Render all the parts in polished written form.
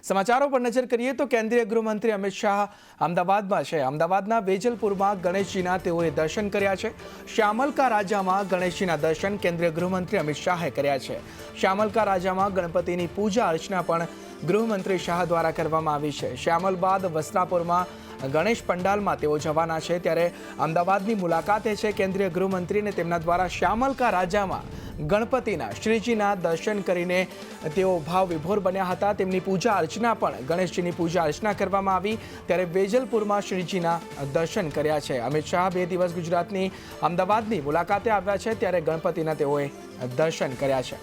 સમાચારો પર નજર કરીએ તો કેન્દ્રીય ગૃહમંત્રી અમિત શાહ અમદાવાદમાં છે. અમદાવાદના વેજલપુરમાં ગણેશજીના તેઓએ દર્શન કર્યા છે. શ્યામલકા રાજામાં ગણેશજીના દર્શન કેન્દ્રીય ગૃહમંત્રી અમિત શાહે કર્યા છે. શ્યામલકા રાજામાં ગણપતિની પૂજા અર્ચના પણ ગૃહમંત્રી શાહ દ્વારા કરવામાં આવી છે. શ્યામલ બાદ વસ્ત્રાપુરમાં ગણેશ પંડાલમાં તેઓ જવાના છે. ત્યારે અમદાવાદની મુલાકાતે છે કેન્દ્રીય ગૃહમંત્રીને તેમના દ્વારા શ્યામલકા રાજામાં ગણપતિના શ્રીજીના દર્શન કરીને તેઓ ભાવ વિભોર બન્યા હતા. તેમની પૂજા અર્ચના પણ ગણેશજીની પૂજા અર્ચના કરવામાં આવી. ત્યારે વેજલપુરમાં શ્રીજીના દર્શન કર્યા છે. અમિત શાહ 2 દિવસ ગુજરાતની અમદાવાદની મુલાકાતે આવ્યા છે. ત્યારે ગણપતિના તેઓએ દર્શન કર્યા છે.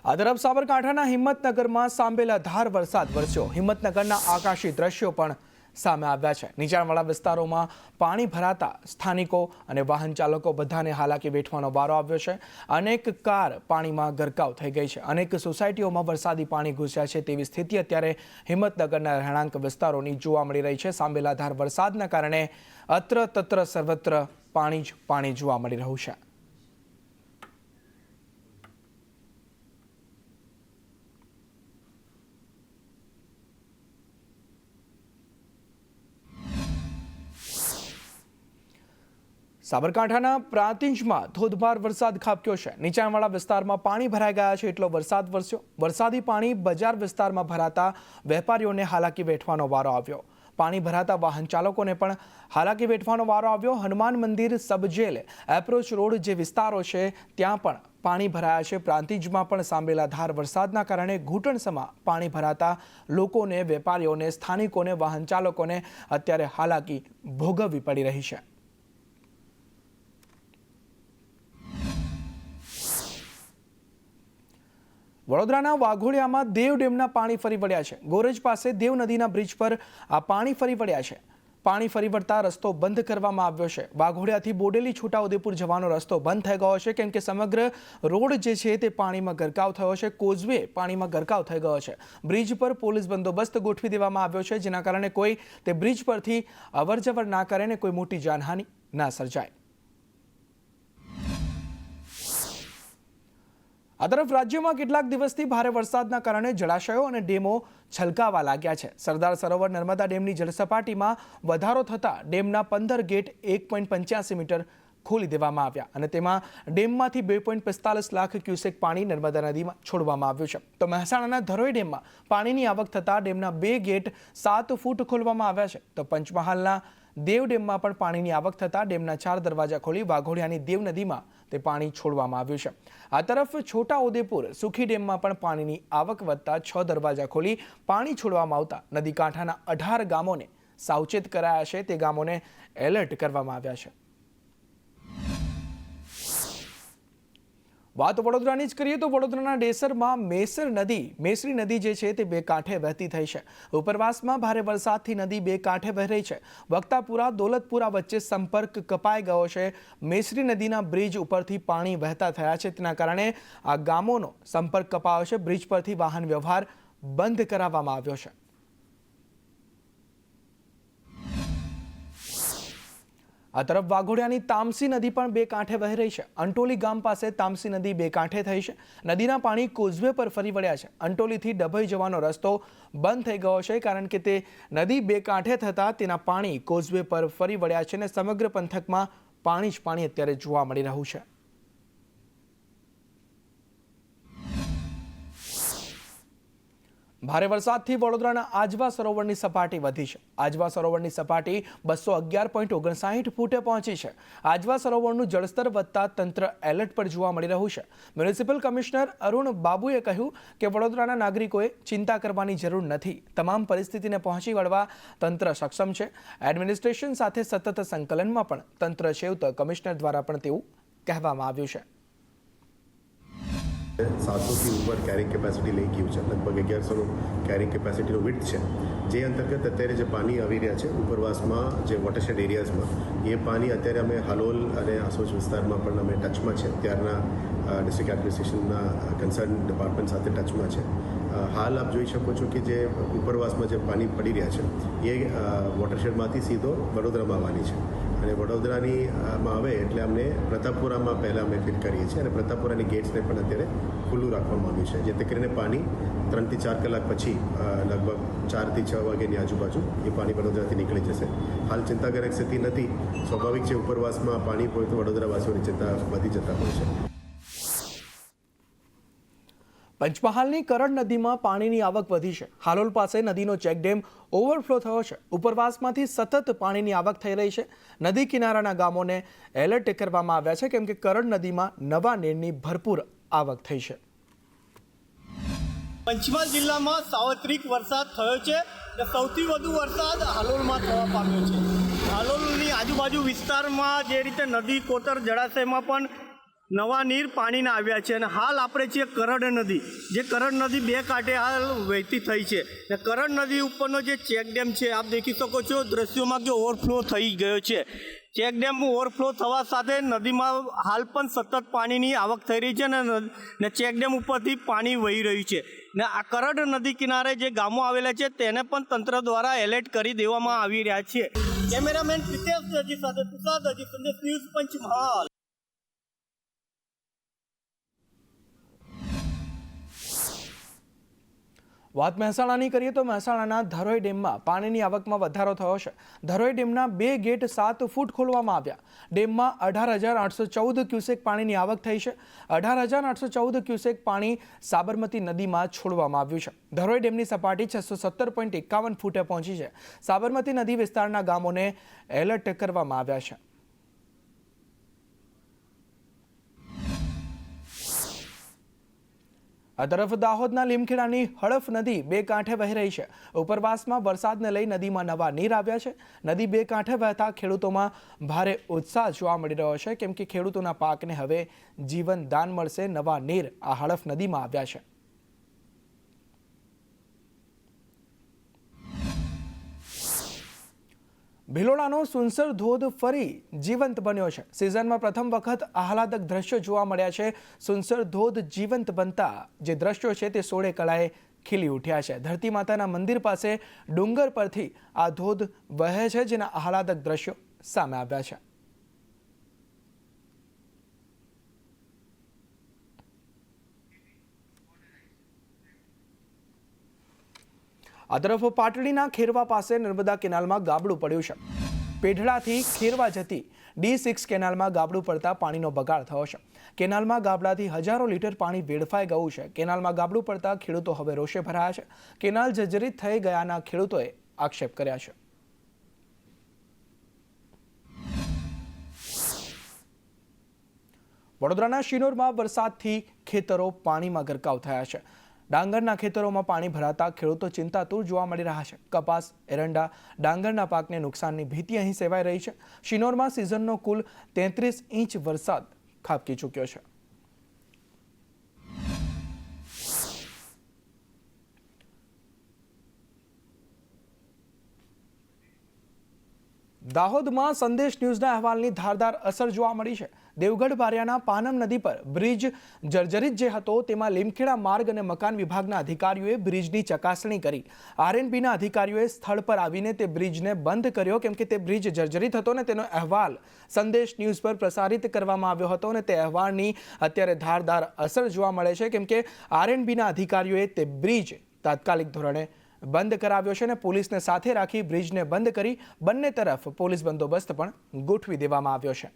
આ તરફ સાબરકાંઠાના હિંમતનગરમાં સાંબેલાધાર વરસાદ વરસ્યો. હિંમતનગરના આકાશી દ્રશ્યો પણ સામે આવ્યા છે. નીચાણવાળા વિસ્તારોમાં પાણી ભરાતા સ્થાનિકો અને વાહન ચાલકો બધાને હાલાકી વેઠવાનો વારો આવ્યો છે. અનેક કાર પાણીમાં ગરકાવ થઈ ગઈ છે. અનેક સોસાયટીઓમાં વરસાદી પાણી ઘૂસ્યા છે તેવી સ્થિતિ અત્યારે હિંમતનગરના રહેણાંક વિસ્તારોની જોવા મળી રહી છે. સાંબેલાધાર વરસાદના કારણે અત્ર તત્ર સર્વત્ર પાણી જ પાણી જોવા મળી રહ્યું છે. સાબરકાંઠાના પ્રાંતિજમાં ધોધમાર વરસાદ ખાબક્યો છે. નીચાણવાળા વિસ્તારમાં પાણી ભરાઈ ગયા છે એટલો વરસાદ વરસ્યો. વરસાદી પાણી બજાર વિસ્તારમાં ભરાતા વેપારીઓને હાલાકી વેઠવાનો વારો આવ્યો. પાણી ભરાતા વાહન ચાલકોને પણ હાલાકી વેઠવાનો વારો આવ્યો. હનુમાન મંદિર, સબજેલ, એપ્રોચ રોડ જે વિસ્તારો છે ત્યાં પણ પાણી ભરાયા છે. પ્રાંતિજમાં પણ સાંબેલાધાર વરસાદના કારણે ઘૂંટણસમાં પાણી ભરાતા લોકોને, વેપારીઓને, સ્થાનિકોને, વાહન ચાલકોને અત્યારે હાલાકી ભોગવવી પડી રહી છે. વડોદરાના વાઘોડિયામાં દેવ ડેમના પાણી ફરી વળ્યા છે. ગોરજ પાસે દેવ નદીના બ્રિજ પર આ પાણી ફરી વળ્યા છે. પાણી ફરી વળતા રસ્તો બંધ કરવામાં આવ્યો છે. વાઘોડિયાથી બોડેલી છોટાઉદેપુર જવાનો રસ્તો બંધ થઈ ગયો છે કેમ કે સમગ્ર રોડ જે છે તે પાણીમાં ગરકાવ થયો છે. કોઝવે પાણીમાં ગરકાવ થઈ ગયો છે. બ્રિજ પર પોલીસ બંદોબસ્ત ગોઠવી દેવામાં આવ્યો છે જેના કારણે કોઈ તે બ્રિજ પરથી અવરજવર ના કરે ને કોઈ મોટી જાનહાનિ ના સર્જાય. આ તરફ રાજ્યમાં કેટલાક દિવસથી ભારે વરસાદના કારણે જળાશયો અને ડેમો છલકાવા લાગ્યા છે. સરદાર સરોવર નર્મદા ડેમની જળસપાટીમાં વધારો થતાં ડેમના 15 ગેટ 1.85 મીટર ખોલી દેવામાં આવ્યા અને તેમાં ડેમમાંથી 2.45 લાખ ક્યુસેક પાણી નર્મદા નદીમાં છોડવામાં આવ્યું છે. તો મહેસાણાના ધરોઈ ડેમમાં પાણીની આવક થતાં ડેમના 2 ગેટ 7 ફૂટ ખોલવામાં આવ્યા છે. તો પંચમહાલના દેવ ડેમમાં પણ પાણીની આવક થતાં ડેમના 4 દરવાજા ખોલી વાઘોડિયાની દેવ નદીમાં તે પાણી છોડવામાં આવ્યું છે. આ તરફ છોટાઉદેપુર સુખી ડેમમાં પણ પાણીની આવક વધતા 6 દરવાજા ખોલી પાણી છોડવામાં આવતા નદી કાંઠાના 18 ગામોને સાવચેત કરાયા છે. તે ગામોને એલર્ટ કરવામાં આવ્યા છે. વાત વડોદરાની જ કરીએ તો વડોદરાના ડેસરમાં મેસરી નદી જે છે તે 2 કાંઠે વહેતી થઈ છે. ઉપરવાસમાં ભારે વરસાદથી નદી 2 કાંઠે વહી રહી છે. વક્તાપુરા દોલતપુરા વચ્ચે સંપર્ક કપાઈ ગયો છે. મેસરી નદીના બ્રિજ ઉપરથી પાણી વહેતા થયા છે તેના કારણે આ ગામોનો સંપર્ક કપાયો છે. બ્રિજ પરથી વાહન વ્યવહાર બંધ કરાવવામાં આવ્યો છે. આ તરફ વાઘોડિયાની તામસી નદી પણ 2 કાંઠે વહી રહી છે. અંટોલી ગામ પાસે તામસી નદી 2 કાંઠે થઈ છે. નદીના પાણી કોઝવે પર ફરી વળ્યા છે. અંટોલીથી ડભોઈ જવાનો રસ્તો બંધ થઈ ગયો છે કારણ કે તે નદી 2 કાંઠે થતાં તેના પાણી કોઝવે પર ફરી વળ્યા છે અને સમગ્ર પંથકમાં પાણી જ પાણી અત્યારે જોવા મળી રહ્યું છે. ભારે વરસાદથી વડોદરાના આજવા સરોવરની સપાટી વધી છે. આજવા સરોવરની સપાટી 211.59 ફૂટે પહોંચી છે. આજવા સરોવરનું જળસ્તર વધતા તંત્ર એલર્ટ પર જોવા મળી રહ્યું છે. મ્યુનિસિપલ કમિશનર અરુણ બાબુએ કહ્યું કે વડોદરાના નાગરિકોએ ચિંતા કરવાની જરૂર નથી. તમામ પરિસ્થિતિને પહોંચી વળવા તંત્ર સક્ષમ છે. એડમિનિસ્ટ્રેશન સાથે સતત સંકલનમાં પણ તંત્ર છે તો કમિશનર દ્વારા પણ તેવું કહેવામાં આવ્યું છે. 700થી ઉપર કેરિંગ કેપેસિટી લઈ ગયું છે, લગભગ 1100નું કેરિંગ કેપેસિટીનો વિડ્થ છે, જે અંતર્ગત અત્યારે જે પાણી આવી રહ્યા છે ઉપરવાસમાં જે વોટરશેડ એરિયાઝમાં એ પાણી અત્યારે અમે હાલોલ અને આસોજ વિસ્તારમાં પણ અમે ટચમાં છે, ત્યારના ડિસ્ટ્રિક્ટ એડમિનિસ્ટ્રેશનના કન્સર્ન ડિપાર્ટમેન્ટ સાથે ટચમાં છે. હાલ આપ જોઈ શકો છો કે જે ઉપરવાસમાં જે પાણી પડી રહ્યા છે એ વોટરશેડમાંથી સીધો વડોદરામાં આવવાની છે અને વડોદરાની માં આવે એટલે અમને પ્રતાપપુરામાં પહેલાં અમે ફિટ કરીએ છીએ અને પ્રતાપપુરાની ગેટ્સને પણ અત્યારે ખુલ્લું રાખવામાં આવ્યું છે, જેથી કરીને પાણી 3 થી 4 કલાક પછી લગભગ 4 થી 6 વાગ્યાની આજુબાજુ એ પાણી વડોદરાથી નીકળી જશે. હાલ ચિંતાજનક સ્થિતિ નથી. સ્વાભાવિક છે, ઉપરવાસમાં પાણી હોય તો વડોદરાવાસીઓની ચિંતા વધી જતા હોય છે. પંચમહાલની કરડ નદીમાં પાણીની આવક વધી છે. હાલોલ પાસે નદીનો ચેકડેમ ઓવરફ્લો થયો છે. ઉપરવાસમાંથી સતત પાણીની આવક થઈ રહી છે. નદી કિનારાના ગામોને એલર્ટ કરવામાં આવ્યા છે, કેમ કે કરડ નદીમાં નવા નીરની ભરપૂર આવક થઈ છે. પંચમહાલ જિલ્લામાં સાર્વત્રિક વરસાદ થયો છે. સૌથી વધુ વરસાદ હાલોલમાં થવા પામ્યો છે. હાલોલની આજુબાજુ વિસ્તારમાં જે રીતે નદી કોતર જળાશયમાં પણ નવા નીર પાણીના આવ્યા છે અને હાલ આપણે છીએ કરડ નદી, જે કરડ નદી 2 કાંઠે હાલ વહેતી થઈ છે. ને કરડ નદી ઉપરનો જે ચેકડેમ છે આપ દેખી શકો છો દ્રશ્યોમાં કે ઓવરફ્લો થઈ ગયો છે. ચેકડેમ ઓવરફ્લો થવા સાથે નદીમાં હાલ પણ સતત પાણીની આવક થઈ રહી છે ને ચેકડેમ ઉપરથી પાણી વહી રહ્યું છે. ને આ કરડ નદી કિનારે જે ગામો આવેલા છે તેને પણ તંત્ર દ્વારા એલર્ટ કરી દેવામાં આવી રહ્યા છે. કેમેરામેન પ્રિતેશ દરજી સાથે તુષાર દરજી, સંદેશ ન્યૂઝ, પંચમહાલ. વાત મહેસાણાની કરીએ તો મહેસાણાના ધરોઈ ડેમમાં પાણીની આવકમાં વધારો થયો છે. ધરોઈ ડેમના 2 ગેટ 7 ફૂટ ખોલવામાં આવ્યા. ડેમમાં 18,814 ક્યુસેક પાણીની આવક થઈ છે. 18,814 ક્યુસેક પાણી સાબરમતી નદીમાં છોડવામાં આવ્યું છે. ધરોઈ ડેમની સપાટી 617.51 ફૂટે પહોંચી છે. સાબરમતી નદી વિસ્તારના ગામોને એલર્ટ કરવામાં આવ્યા છે. આ તરફ દાહોદના લીમખેડાની હડફ નદી 2 કાંઠે વહી રહી છે. ઉપરવાસમાં વરસાદને લઈ નદીમાં નવા નીર આવ્યા છે. નદી 2 કાંઠે વહેતા ખેડૂતોમાં ભારે ઉત્સાહ જોવા મળી રહ્યો છે, કેમ કે ખેડૂતોના પાકને હવે જીવન દાન મળશે. નવા નીર આ હડફ નદીમાં આવ્યા છે. ભિલોડાનો સુનસર ધોધ ફરી જીવંત બન્યો છે. સિઝનમાં પ્રથમ વખત આહલાદક દ્રશ્યો જોવા મળ્યા છે. સુનસર ધોધ જીવંત બનતા જે દ્રશ્યો છે તે 16 કળાએ ખીલી ઉઠ્યા છે. ધરતી માતાના મંદિર પાસે ડુંગર પરથી આ ધોધ વહે છે, જેના આહલાદક દ્રશ્યો સામે આવ્યા છે. આ તરફ પાટડીના ખેરવા પાસે નર્મદા કેનાલમાં ગાબડું પડ્યું છે. પેઢડાથી ખેરવા જતી D6 કેનાલમાં ગાબડું પડતા પાણીનો બગાડ થયો છે. કેનાલમાં ગાબડાથી હજારો લીટર પાણી વેડફાઈ ગયું છે. કેનાલમાં ગાબડું પડતા ખેડૂતો હવે રોષે ભરાયા છે. કેનાલ જર્જરિત થઈ ગયાના ખેડૂતોએ આક્ષેપ કર્યા છે. વડોદરાના શિનોરમાં વરસાદથી ખેતરો પાણીમાં ગરકાવ થયા છે. ડાંગરના ખેતરોમાં પાણી ભરાતા ખેડૂતો ચિંતાતુર જોવા મળી રહ્યા છે. કપાસ, એરંડા, ડાંગરના પાકને નુકસાનની ભીતિ અહીં સેવાઈ રહી છે. શિનોરમાં સિઝનનો કુલ 33 ઇંચ વરસાદ ખાબકી ચૂક્યો છે. દાહોદમાં સંદેશ ન્યૂઝના અહેવાલની ધારદાર અસર જોવા મળી છે. દેવગઢ બારિયાના પાનમ નદી પર બ્રિજ જર્જરિત જે હતો તેમાં લીમખેડા માર્ગ અને મકાન વિભાગના અધિકારીઓએ બ્રિજની ચકાસણી કરી. RNBના અધિકારીઓએ સ્થળ પર આવીને તે બ્રિજને બંધ કર્યો, કેમ કે તે બ્રિજ જર્જરિત હતો અને તેનો અહેવાલ સંદેશ ન્યૂઝ પર પ્રસારિત કરવામાં આવ્યો હતો અને તે અહેવાલની અત્યારે ધારદાર અસર જોવા મળે છે, કેમ કે RNBના અધિકારીઓએ તે બ્રિજ તાત્કાલિક ધોરણે બંધ કરાવ્યો છે અને પોલીસને સાથે રાખી બ્રિજને બંધ કરી બંને તરફ પોલીસ બંદોબસ્ત પણ ગોઠવી દેવામાં આવ્યો છે.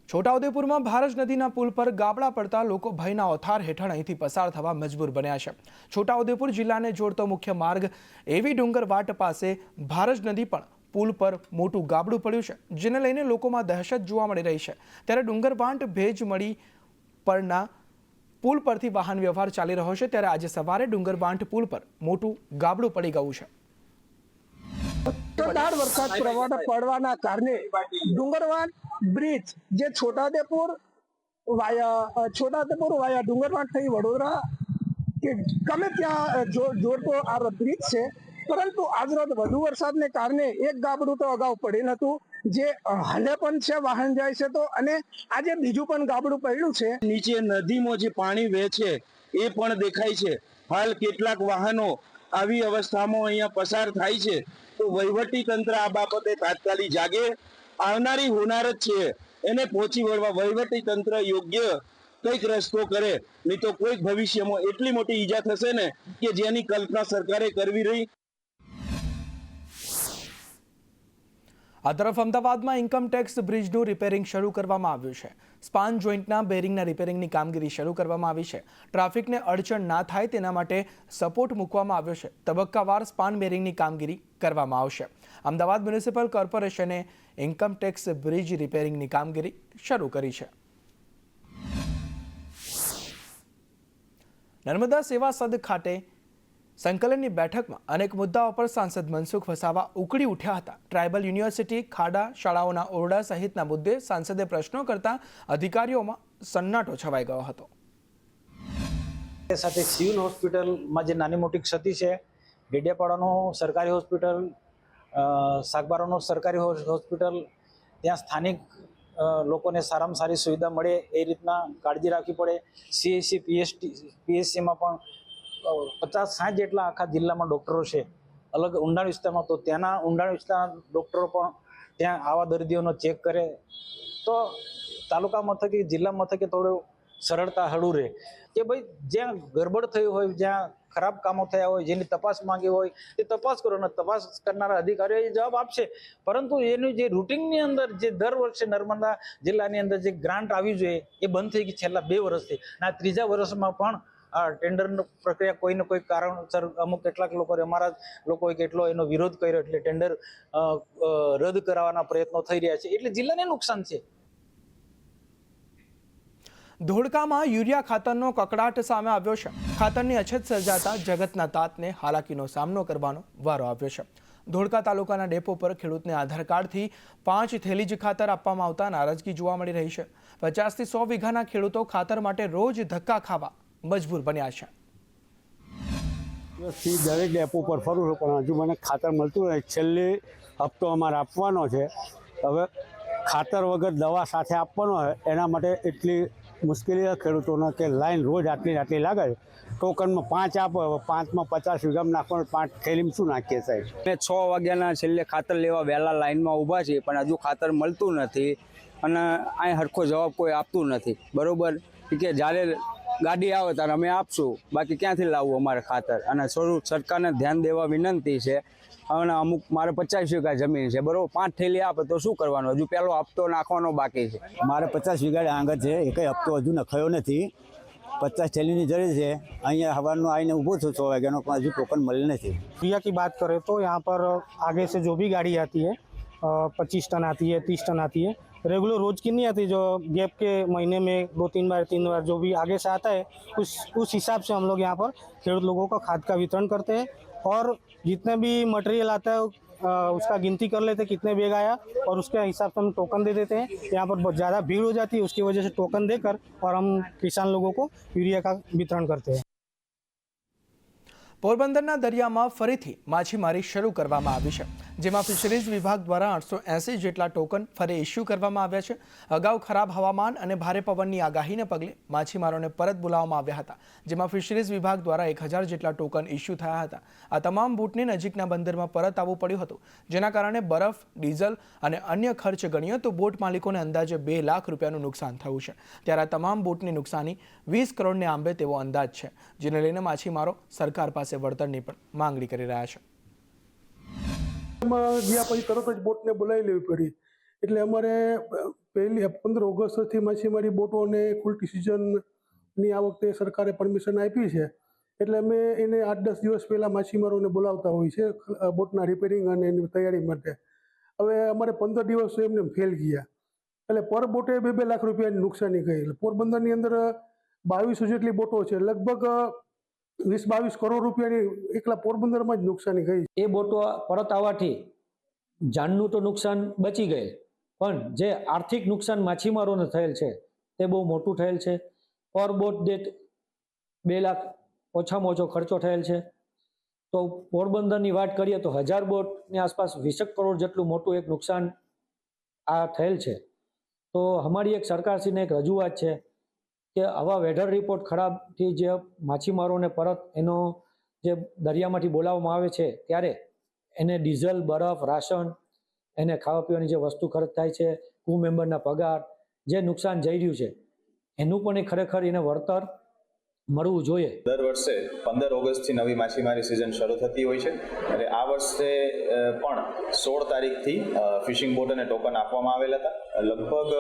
છોટાઉદેપુરમાં ભારજ નદીના પુલ પર ગાબડા પડતા લોકો ભયના ઓથાર હેઠળ અહીંથી પસાર થવા મજબૂર બન્યા છે. છોટાઉદેપુર જિલ્લાને જોડતો મુખ્ય માર્ગ એવી ડુંગરવાટ પાસે ભારજ નદી પણ પુલ પર મોટું ગાબડું પડ્યું છે, જેને લઈને લોકોમાં દહેશત જોવા મળી રહી છે. ત્યારે ડુંગરવાંટ ભેજમળી પરના પુલ પરથી વાહન વ્યવહાર ચાલી રહ્યો છે, ત્યારે આજે સવારે ડુંગરવાંટ પુલ પર મોટું ગાબડું પડી ગયું છે. વરસાદ પડવાના કારણે ડુંગરવાંટ બ્રિજ જે છોટાઉદેપુર વાયા ડુંગરવાડ થઈ વડોદરા કે ગમે ત્યાં જોડતો આ બ્રિજ છે, પરંતુ આજરોજ વધુ વરસાદને કારણે એક ગાબડું તો અગાઉ પડેલ હતું, જે હાલે પણ છે, વાહન જાય છે તો, અને આજે બીજું પણ ગાબડું પડ્યું છે. નીચે નદીમાં જે પાણી વહે છે એ પણ દેખાય છે. હાલ કેટલાક વાહનો આવી અવસ્થામાં અહીંયા પસાર થાય છે, તો વહીવટી તંત્ર આ બાબતે તાત્કાલિક જાગે. આવનારી હોનારત છે એને પહોંચી વળવા વહીવટી તંત્ર યોગ્ય કંઈક રસ્તો કરે, નહીં તો કોઈક ભવિષ્યમાં એટલી મોટી ઈજા થશે ને કે જેની કલ્પના સરકારે કરવી રહી. આ તરફ અમદાવાદમાં ઇન્કમટેક્સ બ્રિજનું રિપેરિંગ શરૂ કરવામાં આવ્યું છે. સ્પાન જોઈન્ટના બેરિંગના રિપેરિંગની કામગીરી શરૂ કરવામાં આવી છે. ટ્રાફિકને અડચણ ના થાય તેના માટે સપોર્ટ મૂકવામાં આવ્યો છે. તબક્કાવાર સ્પાન બેરિંગની કામગીરી કરવામાં આવશે. અમદાવાદ મ્યુનિસિપલ કોર્પોરેશને ઇન્કમટેક્સ બ્રિજ રિપેરિંગની કામગીરી શરૂ કરી છે. નર્મદા સેવા સદ ખાતે સંકલનની બેઠકમાં અનેક મુદ્દાઓ પર સાંસદ મનસુખ વસાવા ઉકળી ઉઠ્યા હતા. ટ્રાઇબલ યુનિવર્સિટી, ખાડા, શાળાઓના ઓરડા સહિતના મુદ્દે સાંસદે પ્રશ્નો કરતા અધિકારીઓમાં સન્નાટો છવાઈ ગયો હતો. સાથે સિવિલ હોસ્પિટલમાં જે નાની મોટી ક્ષતિ છે, ડેડિયાપાડાનો સરકારી હોસ્પિટલ, સાગબારાનો સરકારી હોસ્પિટલ, ત્યાં સ્થાનિક લોકોને સારામાં સારી સુવિધા મળે એ રીતના કાળજી રાખવી પડે. CHC PSCમાં પણ 50-60 જેટલા આખા જિલ્લામાં ડૉક્ટરો છે અલગ ઊંડાણ વિસ્તારમાં, તો ત્યાંના ઊંડાણ વિસ્તારના ડૉક્ટરો પણ ત્યાં આવા દર્દીઓનો ચેક કરે તો તાલુકા મથકે જિલ્લા મથકે થોડું સરળતા હળવું રહે કે ભાઈ જ્યાં ગરબડ થઈ હોય, જ્યાં ખરાબ કામો થયા હોય, જેની તપાસ માંગી હોય તે તપાસ કરો, અને તપાસ કરનારા અધિકારીઓ એ જવાબ આપશે. પરંતુ એનું જે રૂટિનની અંદર જે દર વર્ષે નર્મદા જિલ્લાની અંદર જે ગ્રાન્ટ આવી જોઈએ એ બંધ થઈ ગઈ છેલ્લા 2 વર્ષથી. અને આ 3જા વર્ષમાં પણ આ ટેન્ડરની પ્રક્રિયા કોઈને કોઈ કારણસર અમુક કેટલાક લોકોએ, અમારા લોકોએ કેટલો એનો વિરોધ કર્યો એટલે ટેન્ડર રદ કરાવવાના પ્રયત્નો થઈ રહ્યા છે, એટલે જિલ્લાને નુકસાન છે. ધોળકામાં યુરિયા ખાતરનો કકડાટ સામે આવ્યો છે. ખાતરની અછત સર્જાતા જગતના તાતને હાલાકીનો સામનો કરવાનો વારો આવ્યો છે. ધોળકા તાલુકાના ડેપો પર ખેડૂતને આધાર કાર્ડથી 5 થેલી જ ખાતર આપવામાં આવતા નારાજગી જોવા મળી રહી છે. 50 થી 100 વીઘાના ખેડૂતો ખાતર માટે રોજ ધક્કા ખાવા મજબૂર બન્યા છે. દરેક ડેપો પર ફરું છું પણ હજુ મને ખાતર મળતું નથી. છેલ્લી હપ્તો અમારે આપવાનો છે. હવે ખાતર વગર દવા સાથે આપવાનો હોય એના માટે એટલી મુશ્કેલી ખેડૂતોને કે લાઈન રોજ આટલી લાગે છે. ટોકનમાં 5 આપો, 5માં 50 વીઘામાં નાખવાનું, 5 થેલીમાં શું નાખીએ સાહેબ? અમે 6 વાગ્યાના છેલ્લે ખાતર લેવા વહેલા લાઈનમાં ઊભા છીએ, પણ હજુ ખાતર મળતું નથી અને અહીં સરખો જવાબ કોઈ આપતું નથી. બરાબર કે જ્યારે ગાડી આવે ત્યારે અમે આપશું, બાકી ક્યાંથી લાવવું અમારે ખાતર? અને થોડું સરકારને ધ્યાન દેવા વિનંતી છે. અને અમુક મારે 50 વીઘા જમીન છે, બરાબર, 5 થેલી આપે તો શું કરવાનું? હજુ પહેલો હપ્તો નાખવાનો બાકી છે. મારે 50 વીઘા આંગર છે, એકય હપ્તો હજુ નખાયો નથી. 50 થેલીની જરૂર છે. અહીંયા હવારનું આવીને ઊભો છું 6 વાગ્યાનો, પણ હજુ ટોકન મળે નથી. यूरिया की बात करें तो यहाँ पर आगे से जो भी गाड़ी आती है 25 टन आती है, 30 टन आती है, रेगुलर रोज की नहीं आती, जो गैप के महीने में 2-3 बार 3 बार जो भी आगे से आता है उस हिसाब से हम लोग यहाँ पर खेडूत लोगों को खाद का वितरण करते हैं और जितने भी मटेरियल आता है उसका गिनती कर लेते हैं कितने बैग आया और उसके हिसाब से हम टोकन दे देते हैं. यहाँ पर बहुत ज़्यादा भीड़ हो जाती है, उसकी वजह से टोकन देकर और हम किसान लोगों को यूरिया का वितरण करते हैं. પોરબંદરના દરિયામાં ફરીથી માછીમારી શરૂ કરવામાં આવી છે, જેમાં ફિશરીઝ વિભાગ દ્વારા 880 જેટલા ટોકન ફરી ઇસ્યુ કરવામાં આવ્યા છે. અગાઉ ખરાબ હવામાન અને ભારે પવનની આગાહીને પગલે માછીમારોને પરત બોલાવવામાં આવ્યા હતા, જેમાં ફિશરીઝ વિભાગ દ્વારા 1000 જેટલા ટોકન ઇસ્યુ થયા હતા. આ તમામ બોટને નજીકના બંદરમાં પરત આવવું પડ્યું હતું, જેના કારણે બરફ, ડીઝલ અને અન્ય ખર્ચ ગણીએ તો બોટ માલિકોને અંદાજે 2 લાખ રૂપિયાનું નુકસાન થયું છે. ત્યારે આ તમામ બોટની નુકસાની 20 કરોડને આંબે તેવો અંદાજ છે, જેને લઈને માછીમારો સરકાર પાસે વળતરની પણ માંગણી કરી રહ્યા છે. ગયા પછી તરત જ બોટને બોલાવી લેવી પડી, એટલે અમારે 15 ઓગસ્ટથી માછીમારી બોટોને ખુલતી સિઝનની આ વખતે સરકારે પરમિશન આપી છે, એટલે અમે એને 8-10 દિવસ પહેલાં માછીમારોને બોલાવતા હોય છે બોટના રિપેરિંગ અને એની તૈયારી માટે. હવે અમારે 15 દિવસ એમને ફેલ ગયા, એટલે પર બોટે 2-2 લાખ રૂપિયાની નુકસાની ગઈ. એટલે પોરબંદરની અંદર 2200 જેટલી બોટો છે, લગભગ 20-22 કરોડ રૂપિયાની એકલા પોરબંદરમાં જ નુકસાની ગઈ. એ બોટો પરત આવવાથી જાનનું તો નુકસાન બચી ગયેલ, પણ જે આર્થિક નુકસાન માછીમારોને થયેલ છે તે બહુ મોટું થયેલ છે. પર બોટ દીઠ 2 લાખ ઓછામાં ઓછો ખર્ચો થયેલ છે. તો પોરબંદરની વાત કરીએ તો 1000 બોટની આસપાસ 20 કરોડ જેટલું મોટું એક નુકસાન આ થયેલ છે. તો અમારી એક સરકારશ્રીને એક રજૂઆત છે કે આવા વેધર રિપોર્ટ ખરાબથી જે માછીમારોને પરત એનો જે દરિયામાંથી બોલાવવામાં આવે છે ત્યારે એને ડીઝલ, બરફ, રાશન, એને ખાવા પીવાની જે વસ્તુ ખર્ચ થાય છે, ક્રૂ મેમ્બરના પગાર, જે નુકસાન જઈ રહ્યું છે એનું પણ ખરેખર એને વળતર મળવું જોઈએ. દર વર્ષે 15 ઓગસ્ટથી નવી માછીમારી સિઝન શરૂ થતી હોય છે અને આ વર્ષે પણ 16 તારીખથી ફિશિંગ બોટ અને ટોકન આપવામાં આવેલા હતા. લગભગ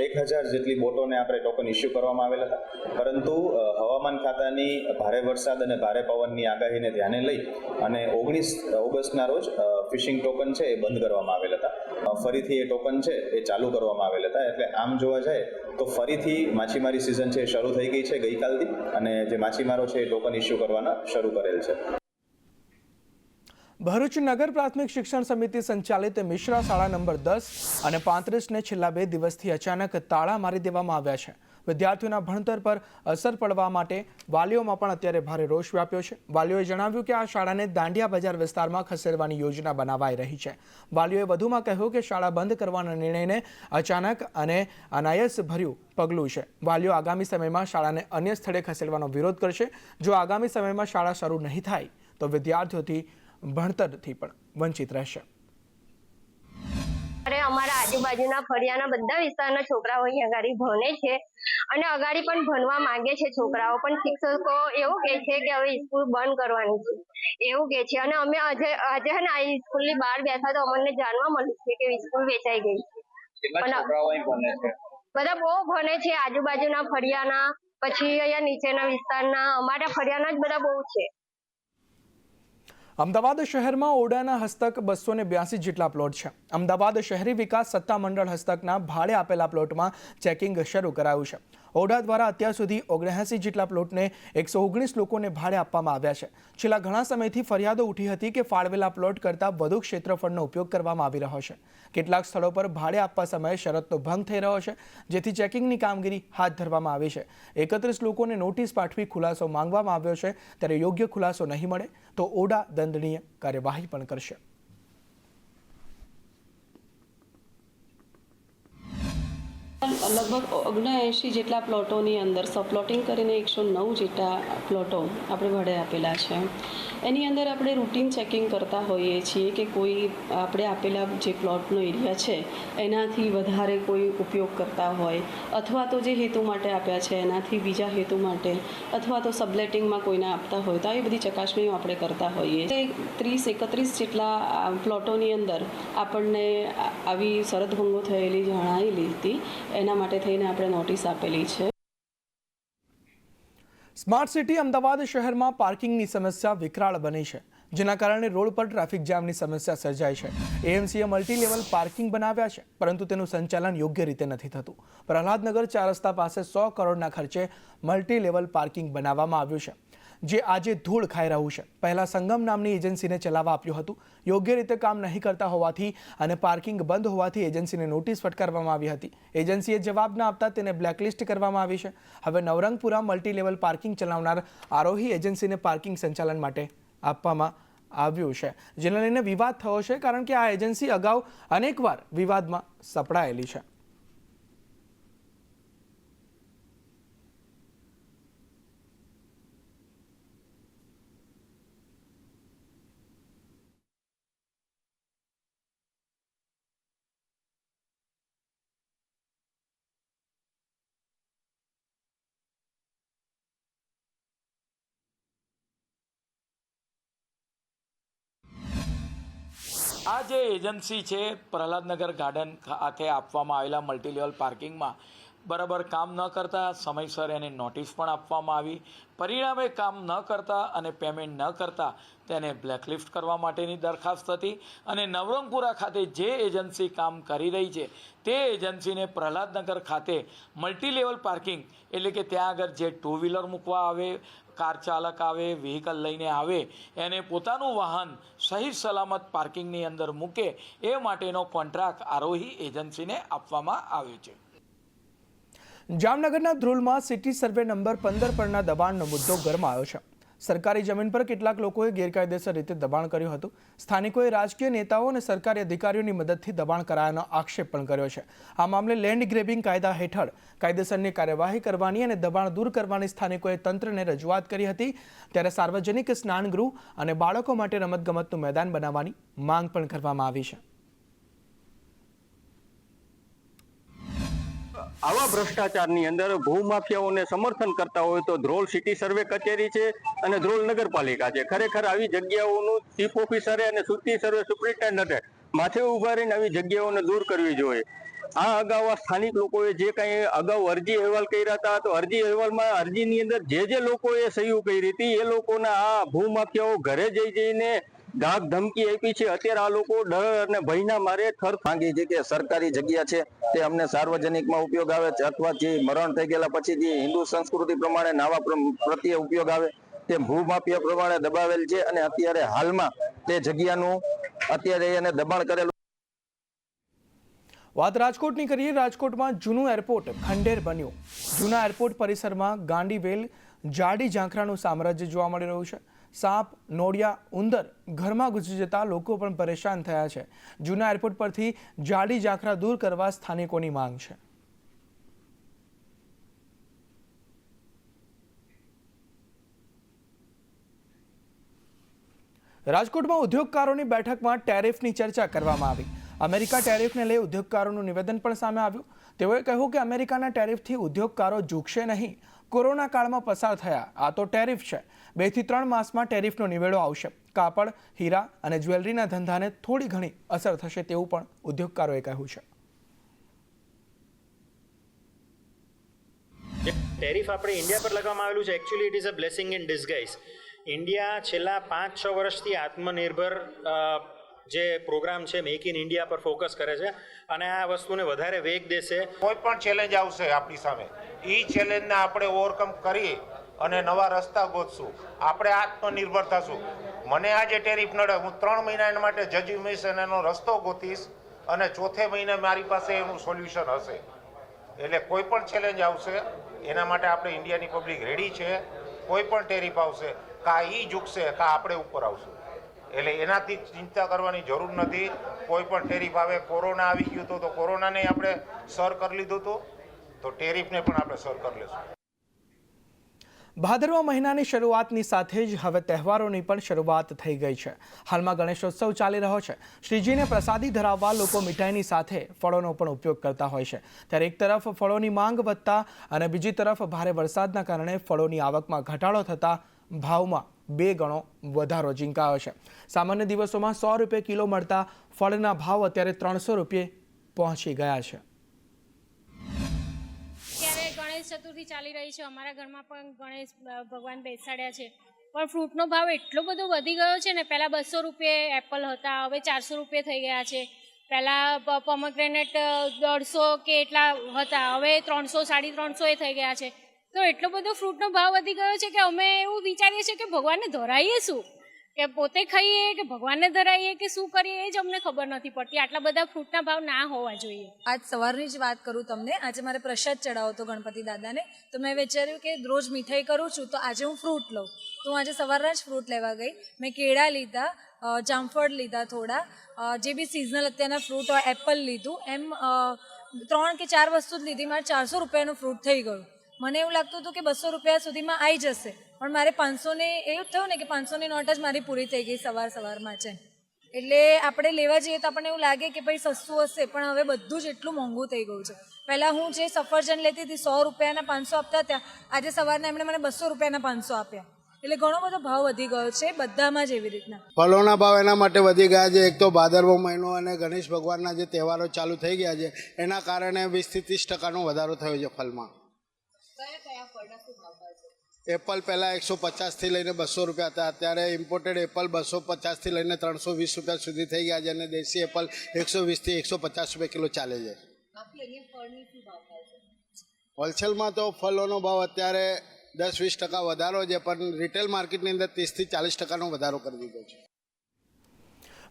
1000 જેટલી બોટોને આપણે ટોકન ઇસ્યુ કરવામાં આવેલા હતા, પરંતુ હવામાન ખાતાની ભારે વરસાદ અને ભારે પવનની આગાહીને ધ્યાને લઈ અને 19 ઓગસ્ટના રોજ ફિશિંગ ટોકન છે એ બંધ કરવામાં આવેલા હતા. ફરીથી એ ટોકન છે એ ચાલુ કરવામાં આવેલા હતા. એટલે આમ જોવા જાય તો ફરીથી માછીમારી સિઝન છે એ શરૂ થઈ ગઈ છે ગઈકાલથી, અને જે માછીમારો છે એ ટોકન ઇસ્યુ કરવાના શરૂ કરેલ છે. ભરૂચ નગર પ્રાથમિક શિક્ષણ સમિતિ સંચાલિત મિશ્રા શાળા નંબર 10 અને 35ને છેલ્લા 2 દિવસથી અચાનક તાળા મારી દેવામાં આવ્યા છે. વિદ્યાર્થીઓના ભણતર પર અસર પડવા માટે વાલીઓમાં પણ અત્યારે ભારે રોષ વ્યાપ્યો છે. વાલીઓએ જણાવ્યું કે આ શાળાને દાંડિયા બજાર વિસ્તારમાં ખસેડવાની યોજના બનાવાઈ રહી છે. વાલીઓએ વધુમાં કહ્યું કે શાળા બંધ કરવાના નિર્ણયને અચાનક અને અનાયાસ ભર્યું પગલું છે. વાલીઓ આગામી સમયમાં શાળાને અન્ય સ્થળે ખસેડવાનો વિરોધ કરશે. જો આગામી સમયમાં શાળા શરૂ નહીં થાય તો વિદ્યાર્થીઓથી ભણતરથી પણ વંચિત રહેશે. અમારા આજુબાજુના ફળિયાના બધા વિસ્તારના છોકરાઓ અહીં અગાડી ભણે છે અને અગાડી પણ ભણવા માંગે છે છોકરાઓ, પણ શિક્ષકો એવું કહે છે કે હવે સ્કૂલ બંધ કરવાની છે એવું કહે છે. અને અમે આજે હે ને આ સ્કૂલની બહાર બેઠા તો અમને જાણવા મળ્યું છે કે સ્કૂલ વેચાઈ ગઈ છે. બધા બહુ ભણે છે આજુબાજુના ફળિયાના, પછી અહીંયા નીચેના વિસ્તારના, અમારા ફળિયાના જ બધા બહુ છે. અમદાવાદ શહેરમાં ઓડાના હસ્તક 282 જેટલા પ્લોટ છે. અમદાવાદ શહેરી વિકાસ સત્તામંડળ હસ્તકના ભાડે આપેલા પ્લોટમાં ચેકિંગ શરૂ કરાયું છે. ઓડા દ્વારા અત્યાર સુધી 79 જેટલા પ્લોટને 119 લોકોને ભાડે આપવામાં આવ્યા છે. છેલ્લા ઘણા સમયથી ફરિયાદો ઉઠી હતી કે ફાળવેલા પ્લોટ કરતાં વધુ ક્ષેત્રફળનો ઉપયોગ કરવામાં આવી રહ્યો છે. કેટલાક સ્થળો પર ભાડે આપવા સમયે શરતનો ભંગ થઈ રહ્યો છે, જેથી ચેકિંગની કામગીરી હાથ ધરવામાં આવી છે. 31 લોકોને નોટિસ પાઠવી ખુલાસો માંગવામાં આવ્યો છે. ત્યારે યોગ્ય ખુલાસો નહીં મળે તો ઓડા દંડનીય કાર્યવાહી પણ કરશે. લગભગ 79 જેટલા પ્લોટોની અંદર સબપ્લોટિંગ કરીને 109 જેટલા પ્લોટો આપણે ભાડે આપેલા છે. એની અંદર આપણે રૂટીન ચેકિંગ કરતા હોઈએ છીએ કે કોઈ આપણે આપેલા જે પ્લોટનો એરિયા છે એનાથી વધારે કોઈ ઉપયોગ કરતા હોય, અથવા તો જે હેતુ માટે આપ્યા છે એનાથી બીજા હેતુ માટે, અથવા તો સબલેટિંગમાં કોઈને આપતા હોય, તો આવી બધી ચકાસણીઓ આપણે કરતા હોઈએ. 30-31 જેટલા પ્લોટોની અંદર આપણને આવી શરતભંગો થયેલી જણાયેલી હતી, એના માટે થઈને આપણે નોટિસ આપેલી છે. સ્માર્ટ સિટી અમદાવાદ શહેરમાં પાર્કિંગની સમસ્યા વિકરાળ બની છે, જેના કારણે રોડ પર ટ્રાફિક જામની સમસ્યા સર્જાય છે. એએમસીએ મલ્ટી લેવલ પાર્કિંગ બનાવ્યા છે, પરંતુ તેનું સંચાલન યોગ્ય રીતે નથી થતું. પ્રહલાદનગર 4 રસ્તા પાસે 100 કરોડના ખર્ચે મલ્ટી લેવલ પાર્કિંગ બનાવવામાં આવ્યું છે, જે આજે ધૂળ ખાઈ રહ્યું છે. પહેલા સંગમ નામની એજન્સીને ચલાવવા આપ્યું હતું. યોગ્ય રીતે કામ નહીં કરતા હોવાથી અને પાર્કિંગ બંધ હોવાથી એજન્સીને નોટિસ ફટકારવામાં આવી હતી. એજન્સીએ જવાબ ન આપતા તેને બ્લેકલિસ્ટ કરવામાં આવી છે. હવે નવરંગપુરા મલ્ટી લેવલ પાર્કિંગ ચલાવનાર આરોહી એજન્સીને પાર્કિંગ સંચાલન માટે આપવામાં આવ્યું છે, જેને લઈને વિવાદ થયો છે, કારણ કે આ એજન્સી અગાઉ અનેકવાર વિવાદમાં સપડાયેલી છે. આ જે એજન્સી છે પ્રહલાદનગર ગાર્ડન ખાતે આપવામાં આવેલા મલ્ટી લેવલ પાર્કિંગમાં બરાબર કામ ન કરતા સમયસર એને નોટિસ પણ આપવામાં આવી. પરિણામે કામ ન કરતા અને પેમેન્ટ ન કરતા તેને બ્લેકલિસ્ટ કરવા માટેની દરખાસ્ત હતી અને નવરંગપુરા ખાતે જે એજન્સી કામ કરી રહી છે તે એજન્સીને પ્રહલાદનગર ખાતે મલ્ટીલેવલ પાર્કિંગ એટલે કે ત્યાં આગળ જે ટુ વ્હીલર મૂકવા આવે, કાર ચાલક આવે, વ્હીકલ લઈને આવે એને પોતાનું વાહન સહી સલામત પાર્કિંગની અંદર મૂકે એ માટેનો કોન્ટ્રાક્ટ આરોહી એજન્સીને આપવામાં આવ્યો છે. જામનગરના ધ્રોલમાં સિટી સર્વે નંબર 15 પરના દબાણનો મુદ્દો ગરમાયો છે. સરકારી જમીન પર કેટલાક લોકોએ ગેરકાયદેસર રીતે દબાણ કર્યું હતું. સ્થાનિકોએ રાજકીય નેતાઓ અને સરકારી અધિકારીઓની મદદથી દબાણ કરાયાનો આક્ષેપ પણ કર્યો છે. આ મામલે લેન્ડ ગ્રેબિંગ કાયદા હેઠળ કાયદેસરની કાર્યવાહી કરવાની અને દબાણ દૂર કરવાની સ્થાનિકોએ તંત્રને રજૂઆત કરી હતી. ત્યારે સાર્વજનિક સ્નાનગૃહ અને બાળકો માટે રમતગમતનું મેદાન બનાવવાની માંગ પણ કરવામાં આવી છે. આવા ભ્રષ્ટાચારની અંદર ભૂમાફિયાઓને સમર્થન કરતા હોય તો ધ્રોલ સિટી સર્વે કચેરી છે અને ધ્રોલ નગરપાલિકા છે. ખરેખર આવી જગ્યાઓનું ચીફ ઓફિસરે અને સિટી સર્વે સુપ્રિન્ટેન્ડન્ટે માથે ઉભા રહીને આવી જગ્યાઓને દૂર કરવી જોઈએ. આ અગાઉ સ્થાનિક લોકોએ જે કાંઈ અગાઉ અરજી અહેવાલ કર્યા હતા તો અરજી અહેવાલમાં અરજીની અંદર જે લોકોએ સહી કરી હતી એ લોકોના આ ભૂમાફિયાઓ ઘરે જઈને ધાક ધમકી આપી છે. અત્યારે આ લોકો ડર અને ભયના મારે થર માંગી છે કે સરકારી જગ્યા છે તે અમને સાર્વજનિકમાં ઉપયોગ આવે અથવા જે મરણ થઈ ગયેલા પછી જે હિન્દુ સંસ્કૃતિ પ્રમાણે નાવા પ્રત્યે ઉપયોગ આવે તે ભૂમાફિયા પ્રમાણે દબાવેલ છે અને અત્યારે હાલમાં તે જગ્યાનું અત્યારે એને દબાણ કરેલું. વાત રાજકોટની કરીએ. રાજકોટમાં જૂનું એરપોર્ટ ખંડેર બન્યું. જૂના એરપોર્ટ પરિસરમાં ગાંડીવેલ, જાડી ઝાંખરાનું સામ્રાજ્ય જોવા મળી રહ્યું છે. સાપ, નોળિયા, ઉંદર ઘરમાં ઘૂસી જતા લોકો પણ પરેશાન થયા છે. જૂના એરપોર્ટ પરથી જાડી ઝાંખરા દૂર કરવા સ્થાનિકોની માંગ છે. રાજકોટમાં ઉદ્યોગકારોની બેઠકમાં ટેરિફની ચર્ચા કરવામાં આવી. અમેરિકા ટેરિફને લઈ ઉદ્યોગકારોનું નિવેદન પણ સામે આવ્યું. તેઓએ કહ્યું કે અમેરિકાના ટેરિફથી ઉદ્યોગકારો ઝૂકશે નહીં. કોરોના કાળમાં પસાર થયા આ તો ટેરિફ છે. 2 થી 3 માસમાં ટેરિફનો નિવેડો આવશે. કાપડ, હીરા અને જ્વેલરીના ધંધાને થોડી ઘણી અસર થશે તેવું પણ ઉદ્યોગકારોએ કહ્યું છે. ટેરિફ આપણે ઇન્ડિયા પર લગાવવામાં આવેલું છે actually it is a blessing in disguise. India છેલ્લા 5-6 વર્ષથી આત્મનિર્ભર જે પ્રોગ્રામ છે મેક ઇન ઇન્ડિયા પર ફોકસ કરે છે અને આ વસ્તુને વધારે વેગ દેશે. કોઈ પણ ચેલેન્જ આવશે આપણી સામે એ ચેલેન્જને આપણે ઓવરકમ કરી અને નવા રસ્તા ગોતશું. આપણે આત્મનિર્ભર થશું. મને આજે ટેરિફ નડે હું 3 મહિના માટે જજ્યુમેશન એનો રસ્તો ગોતીશ અને ચોથે મહિને મારી પાસે એનું સોલ્યુશન હશે. એટલે કોઈ પણ ચેલેન્જ આવશે એના માટે આપણે ઇન્ડિયાની પબ્લિક રેડી છે. કોઈ પણ ટેરિફ આવશે કાં એ ઝૂકશે કાં આપણે ઉપર આવશું. એટલે એનાથી ચિંતા કરવાની જરૂર નથી. કોઈ પણ ટેરિફ આવે, કોરોના આવી ગયું તો કોરોનાને આપણે સર કરી લીધું હતું તો ટેરિફને પણ આપણે સર કરી લેશું. ભાદરવા મહિનાની શરૂઆતની સાથે જ હવે તહેવારોની પણ શરૂઆત થઈ ગઈ છે. હાલમાં ગણેશોત્સવ ચાલી રહ્યો છે. શ્રીજીને પ્રસાદી ધરાવવા લોકો મીઠાઈની સાથે ફળોનો પણ ઉપયોગ કરતા હોય છે. ત્યારે એક તરફ ફળોની માંગ વધતા અને બીજી તરફ ભારે વરસાદના કારણે ફળોની આવકમાં ઘટાડો થતા ભાવમાં 2 ગણો વધારો ઝીંકાયો છે. સામાન્ય દિવસોમાં 100 રૂપિયા કિલો મળતા ફળના ભાવ અત્યારે 300 રૂપિયે પહોંચી ગયા છે. ગણેશ ચતુર્થી ચાલી રહી છે. અમારા ઘરમાં પણ ગણેશ ભગવાન બેસાડ્યા છે પણ ફ્રૂટનો ભાવ એટલો બધો વધી ગયો છે ને. પહેલાં 200 રૂપિયે એપલ હતા, હવે 400 રૂપિયે થઈ ગયા છે. પહેલાં પોમગ્રેનેટ 150 કે એટલા હતા, હવે 300, 350 થઈ ગયા છે. તો એટલો બધો ફ્રૂટનો ભાવ વધી ગયો છે કે અમે એવું વિચારીએ છીએ કે ભગવાનને ધરાઈએ શું, કે પોતે ખાઈએ કે ભગવાનને ધરાઈએ કે શું કરીએ એ જ અમને ખબર નથી પડતી. આટલા બધા ફ્રૂટના ભાવ ના હોવા જોઈએ. આજ સવારની જ વાત કરું તમને. આજે મારે પ્રસાદ ચડાવો હતો ગણપતિ દાદાને તો મેં વિચાર્યું કે રોજ મીઠાઈ કરું છું તો આજે હું ફ્રૂટ લઉં. તો હું આજે સવારના જ ફ્રૂટ લેવા ગઈ. મેં કેળા લીધા, જામફળ લીધા, થોડા જે બી સિઝનલ અત્યારના ફ્રૂટ હોય, એપલ લીધું. એમ 3 કે 4 વસ્તુ જ લીધી. મારે 400 રૂપિયાનું ફ્રૂટ થઈ ગયું. મને એવું લાગતું હતું કે 200 રૂપિયા સુધીમાં આવી જશે પણ મારે 500 એવું થયું ને કે 500ની નોટ જ મારી પૂરી થઈ ગઈ સવારમાં છે. એટલે આપણે લેવા જઈએ તો આપણને એવું લાગે કે ભાઈ સસ્તું હશે પણ હવે બધું જ એટલું મોંઘું થઈ ગયું છે. પહેલાં હું જે સફરજન લેતી હતી 100 રૂપિયાના 500 આપતા હતા, આજે સવારના એમણે મને 200 રૂપિયાના 500 આપ્યા. એટલે ઘણો બધો ભાવ વધી ગયો છે બધામાં જ એવી રીતના. ફળોના ભાવ એના માટે વધી ગયા છે. એક તો ભાદરવો મહિનો અને ગણેશ ભગવાનના જે તહેવારો ચાલુ થઈ ગયા છે એના કારણે 20 થી 30% વધારો થયો છે ફળમાં. એપલ પહેલાં 150 થી લઈને 200 રૂપિયા હતા, અત્યારે ઇમ્પોર્ટેડ એપલ 250 થી લઈને 320 રૂપિયા સુધી થઈ ગયા છે અને દેશી એપલ 120 થી 150 રૂપિયા કિલો ચાલે છે. હોલસેલમાં તો ફળોનો ભાવ અત્યારે 10-20% વધારો છે, પણ રિટેલ માર્કેટની અંદર 30 થી 40% વધારો કરી દીધો છે.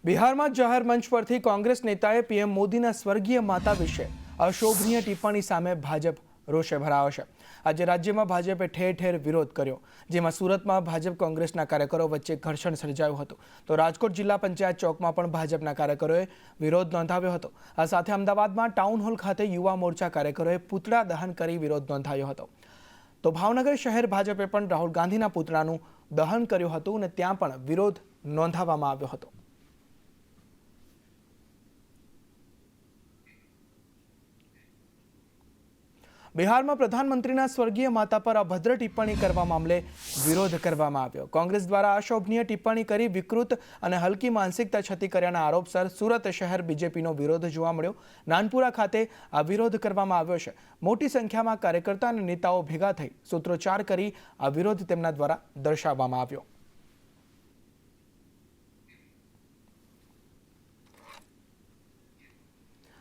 બિહારમાં જાહેર મંચ પરથી કોંગ્રેસ નેતાએ પીએમ મોદીના સ્વર્ગીય માતા વિશે અશોભનીય ટિપ્પણી સામે ભાજપ રોષે ભરાયો છે. આજે રાજ્યમાં ભાજપે ઠેર ઠેર વિરોધ કર્યો, જેમાં સુરતમાં ભાજપ કોંગ્રેસના કાર્યકરો વચ્ચે ઘર્ષણ સર્જાયું હતું, તો રાજકોટ જિલ્લા પંચાયત ચોકમાં પણ ભાજપના કાર્યકરોએ વિરોધ નોંધાવ્યો હતો. આ સાથે અમદાવાદમાં ટાઉન હોલ ખાતે યુવા મોરચા કાર્યકરોએ પૂતળા દહન કરી વિરોધ નોંધાવ્યો હતો. તો ભાવનગર શહેર ભાજપે પણ રાહુલ ગાંધીના પૂતળાનું દહન કર્યું હતું અને ત્યાં પણ વિરોધ નોંધાવવામાં આવ્યો હતો. બિહારમાં પ્રધાનમંત્રીના સ્વર્ગીય માતા પર અભદ્ર ટિપ્પણી કરવા મામલે વિરોધ કરવામાં આવ્યો. કોંગ્રેસ દ્વારા અશોભનીય ટિપ્પણી કરી વિકૃત અને હલકી માનસિકતા છતી કર્યાના આરોપસર સુરત શહેર બીજેપીનો વિરોધ જોવા મળ્યો. નાનપુરા ખાતે આ વિરોધ કરવામાં આવ્યો છે. મોટી સંખ્યામાં કાર્યકર્તા અને નેતાઓ ભેગા થઈ સૂત્રોચ્ચાર કરી આ વિરોધ તેમના દ્વારા દર્શાવવામાં આવ્યો.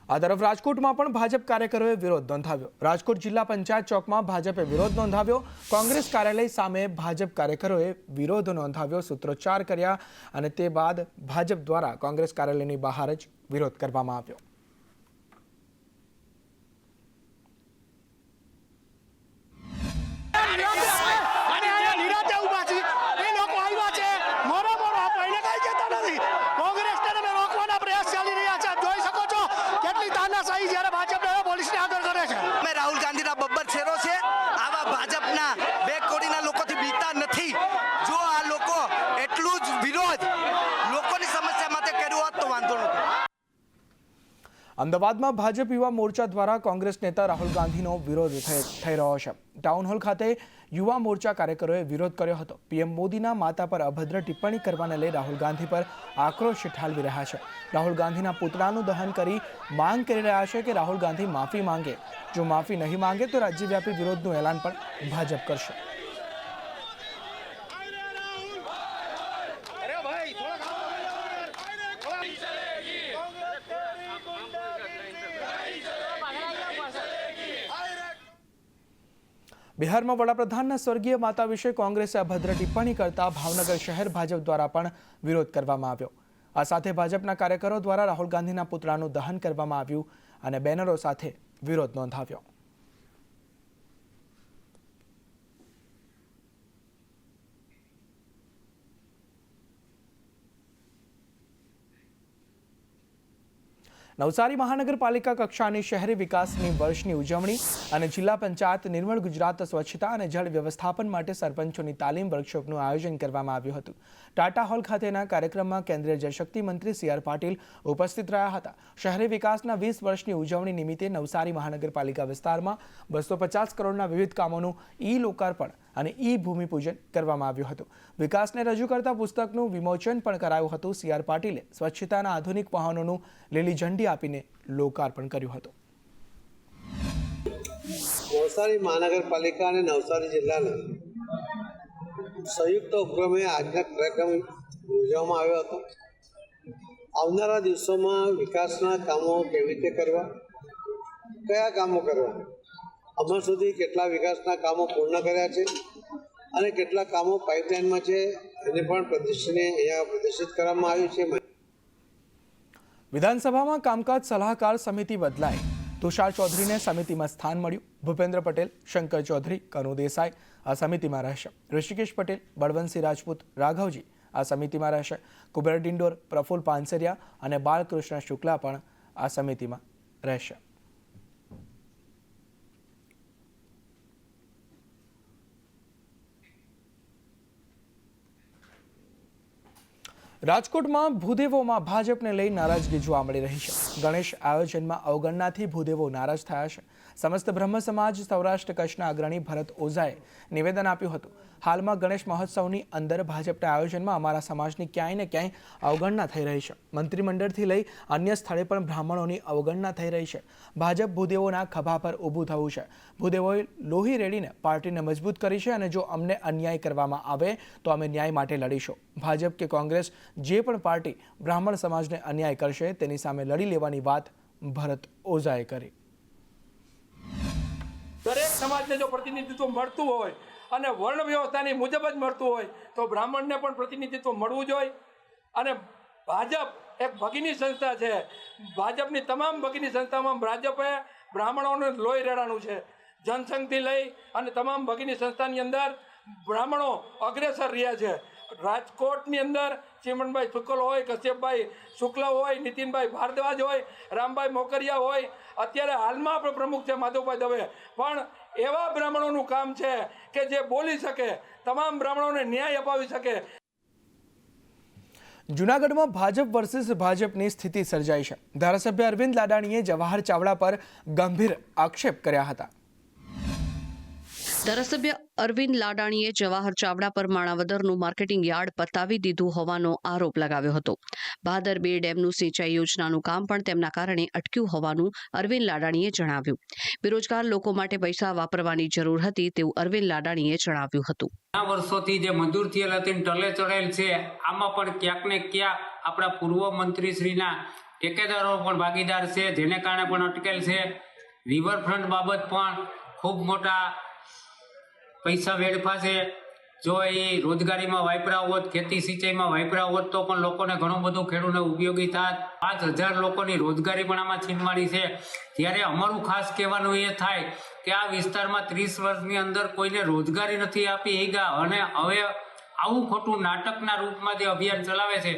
આ તરફ રાજકોટમાં પણ ભાજપ કાર્યકરોએ વિરોધ નોંધાવ્યો. રાજકોટ જિલ્લા પંચાયત ચોકમાં ભાજપે વિરોધ નોંધાવ્યો. કોંગ્રેસ કાર્યાલય સામે ભાજપ કાર્યકરોએ વિરોધ નોંધાવ્યો, સૂત્રોચ્ચાર કર્યા અને તે બાદ ભાજપ દ્વારા કોંગ્રેસ કાર્યાલયની બહાર જ વિરોધ કરવામાં આવ્યો. રાહુલ ગાંધીના બબ્બર શેરો છે. આવા ભાજપના બે કોડીના લોકોથી બીતા નથી. જો આ લોકો એટલું જ વિરોધ લોકોની સમસ્યા માટે કર્યું હોત તો વાંધો નથી. અમદાવાદમાં ભાજપ યુવા મોરચા દ્વારા કોંગ્રેસ નેતા રાહુલ ગાંધીનો વિરોધ થઈ રહ્યો છે. ટાઉન હોલ ખાતે યુવા મોરચા કાર્યકરોએ વિરોધ કર્યો હતો. પીએમ મોદીના માતા પર અભદ્ર ટિપ્પણી કરવાને લઈ રાહુલ ગાંધી પર આક્રોશ ઠાલવી રહ્યા છે. રાહુલ ગાંધીના પુતળાનું દહન કરી માંગ કરી રહ્યા છે કે રાહુલ ગાંધી માફી માંગે. જો માફી નહીં માંગે તો રાજ્યવ્યાપી વિરોધનું એલાન પણ ભાજપ કરશે. બિહારમાં વડાપ્રધાનના સ્વર્ગીય માતા વિશે કોંગ્રેસે અભદ્ર ટિપ્પણી કરતા ભાવનગર શહેર ભાજપ દ્વારા પણ વિરોધ કરવામાં આવ્યો. આ સાથે ભાજપના કાર્યકરો દ્વારા રાહુલ ગાંધીના પુતળાનું દહન કરવામાં આવ્યું અને બેનરો સાથે વિરોધ નોંધાવ્યો. નવસારી મહાનગરપાલિકા કક્ષાની શહેરી વિકાસની વર્ષની ઉજવણી અને જિલ્લા પંચાયત નિર્મળ ગુજરાત સ્વચ્છતા અને જળ વ્યવસ્થાપન માટે સરપંચોની તાલીમ વર્કશોપનું આયોજન કરવામાં આવ્યું હતું. ટાટા હોલ ખાતેના કાર્યક્રમમાં કેન્દ્રીય જળશક્તિ મંત્રી CR પાટીલ ઉપસ્થિત રહ્યા હતા. શહેરી વિકાસના 20 વર્ષની ઉજવણી નિમિત્તે નવસારી મહાનગરપાલિકા વિસ્તારમાં 250 કરોડના વિવિધ કામોનું લોકાર્પણ અને ભૂમિપૂજન કરવામાં આવ્યું હતું. વિકાસને રજૂ કરતા પુસ્તકનું વિમોચન પણ કરાયું હતું. CR પાટીલે સ્વચ્છતાના આધુનિક વાહનોનું લીલી ઝંડી આપીને લોકાર્પણ કર્યું હતું. નવસારી મહાનગરપાલિકા અને નવસારી જિલ્લાના સંયુક્ત ઉપક્રમે આજના કાર્યક્રમ યોજવામાં આવ્યો હતો. આવનારા દિવસોમાં વિકાસના કામો કેવી રીતે કરવા, કયા કામો કરવા, હમણાં સુધી કેટલા વિકાસના કામો પૂર્ણ કર્યા છે અને કેટલા કામો પાઇપલાઇનમાં છે એને પણ અહીંયા પ્રદર્શિત કરવામાં આવ્યું છે. વિધાનસભામાં કામકાજ સલાહકાર સમિતિ બદલાઈ. તુષાર ચૌધરીને સમિતિમાં સ્થાન મળ્યું. ભૂપેન્દ્ર પટેલ, શંકર ચૌધરી, કનુ દેસાઈ આ સમિતિમાં રહેશે. ઋષિકેશ પટેલ, બળવંતસિંહ રાજપૂત, રાઘવજી આ સમિતિમાં રહેશે. કુબેર ડિંડોર, પ્રફુલ્લ પાનસરિયા અને બાલકૃષ્ણ શુક્લા પણ આ સમિતિમાં રહેશે. રાજકોટમાં ભૂદેવોમાં ભાજપને લઈ નારાજગી જોવા મળી રહી છે. ગણેશ આયોજનમાં અવગણનાથી ભૂદેવો નારાજ થયા છે. સમસ્ત બ્રહ્મ સમાજ સૌરાષ્ટ્ર કચ્છના અગ્રણી ભરત ઓઝાએ નિવેદન આપ્યું હતું. હાલમાં ગણેશ મહોત્સવની અંદર ભાજપના આયોજનમાં અમારા સમાજની ક્યાંય ને ક્યાંય અવગણના થઈ રહી છે. મંત્રીમંડળથી લઈ અન્ય સ્થળે પણ બ્રાહ્મણોની અવગણના થઈ રહી છે. ભાજપ ભૂદેવોના ખભા પર ઊભું થયું છે. ભૂદેવોએ લોહી રેડીને પાર્ટીને મજબૂત કરી છે અને જો અમને અન્યાય કરવામાં આવે તો અમે ન્યાય માટે લડીશું. ભાજપ કે કોંગ્રેસ જે પણ પાર્ટી બ્રાહ્મણ સમાજને અન્યાય કરશે તેની સામે લડી લેવાની વાત ભરત ઓઝાએ કરી. દરેક સમાજને જો પ્રતિનિધિત્વ મળતું હોય અને વર્ણ વ્યવસ્થાની મુજબ જ મળતું હોય તો બ્રાહ્મણને પણ પ્રતિનિધિત્વ મળવું જોઈએ. અને ભાજપ એક ભગીની સંસ્થા છે. ભાજપની તમામ ભગીની સંસ્થામાં ભાજપે બ્રાહ્મણોને લોહી રેડાનું છે. જનસંઘથી લઈ અને તમામ ભગીની સંસ્થાની અંદર બ્રાહ્મણો અગ્રેસર રહ્યા છે. રાજકોટની અંદર ચીમનભાઈ શુક્લ હોય, કશ્યપભાઈ શુક્લ હોય, નીતિનભાઈ ભારદ્વાજ હોય, રામભાઈ મોકરિયા હોય, અત્યારે હાલમાં આપણે પ્રમુખ છે માધવભાઈ દવે, પણ એવા બ્રાહ્મણોનું કામ છે કે જે બોલી શકે, તમામ બ્રાહ્મણોને ન્યાય અપાવી શકે. જૂનાગઢમાં ભાજપ વર્સિસ ભાજપની સ્થિતિ સર્જાઈ છે. ધારાસભ્ય અરવિંદ લાડાણીએ જવાહર ચાવડા પર ગંભીર આક્ષેપ કર્યા હતા. ધારાસભ્ય અરવિંદ લાડાણીએ જવાહર ચાવડા પર માણાવદરનું માર્કેટિંગ યાર્ડ પતાવી દીધું હોવાનો આરોપ લગાવ્યો હતો. ભાદર 2 ડેમનું સિંચાઈ યોજનાનું કામ પણ તેમના કારણે અટક્યું હોવાનું અરવિંદ લાડાણીએ જણાવ્યું. બેરોજગાર લોકો માટે પૈસા વાપરવાની જરૂર હતી તેવું અરવિંદ લાડાણીએ જણાવ્યું હતું. આ વર્ષોથી જે મંજૂર થયેલ હતી ટલે ચડેલ છે, આમાં પણ ક્યાંક ને ક્યાંક આપણા પૂર્વ મંત્રીશ્રીના ટેકેદારો પણ ભાગીદાર છે, જેને કારણે પણ અટકેલ છે. રિવરફ્રન્ટ બાબત પણ ખૂબ મોટા પૈસા વેડફા છે. જો એ રોજગારીમાં વાપરા હોત, ખેતી સિંચાઈમાં વાપરા હોત તો પણ લોકોને ઘણું બધું ખેડૂતને ઉપયોગી થાત. 5000 લોકોની રોજગારી પણ આમાં છીનવાડી છે. ત્યારે અમારું ખાસ કહેવાનું એ થાય કે આ વિસ્તારમાં 30 વર્ષની અંદર કોઈને રોજગારી નથી આપી ગયા અને હવે આવું ખોટું નાટકના રૂપમાં જે અભિયાન ચલાવે છે.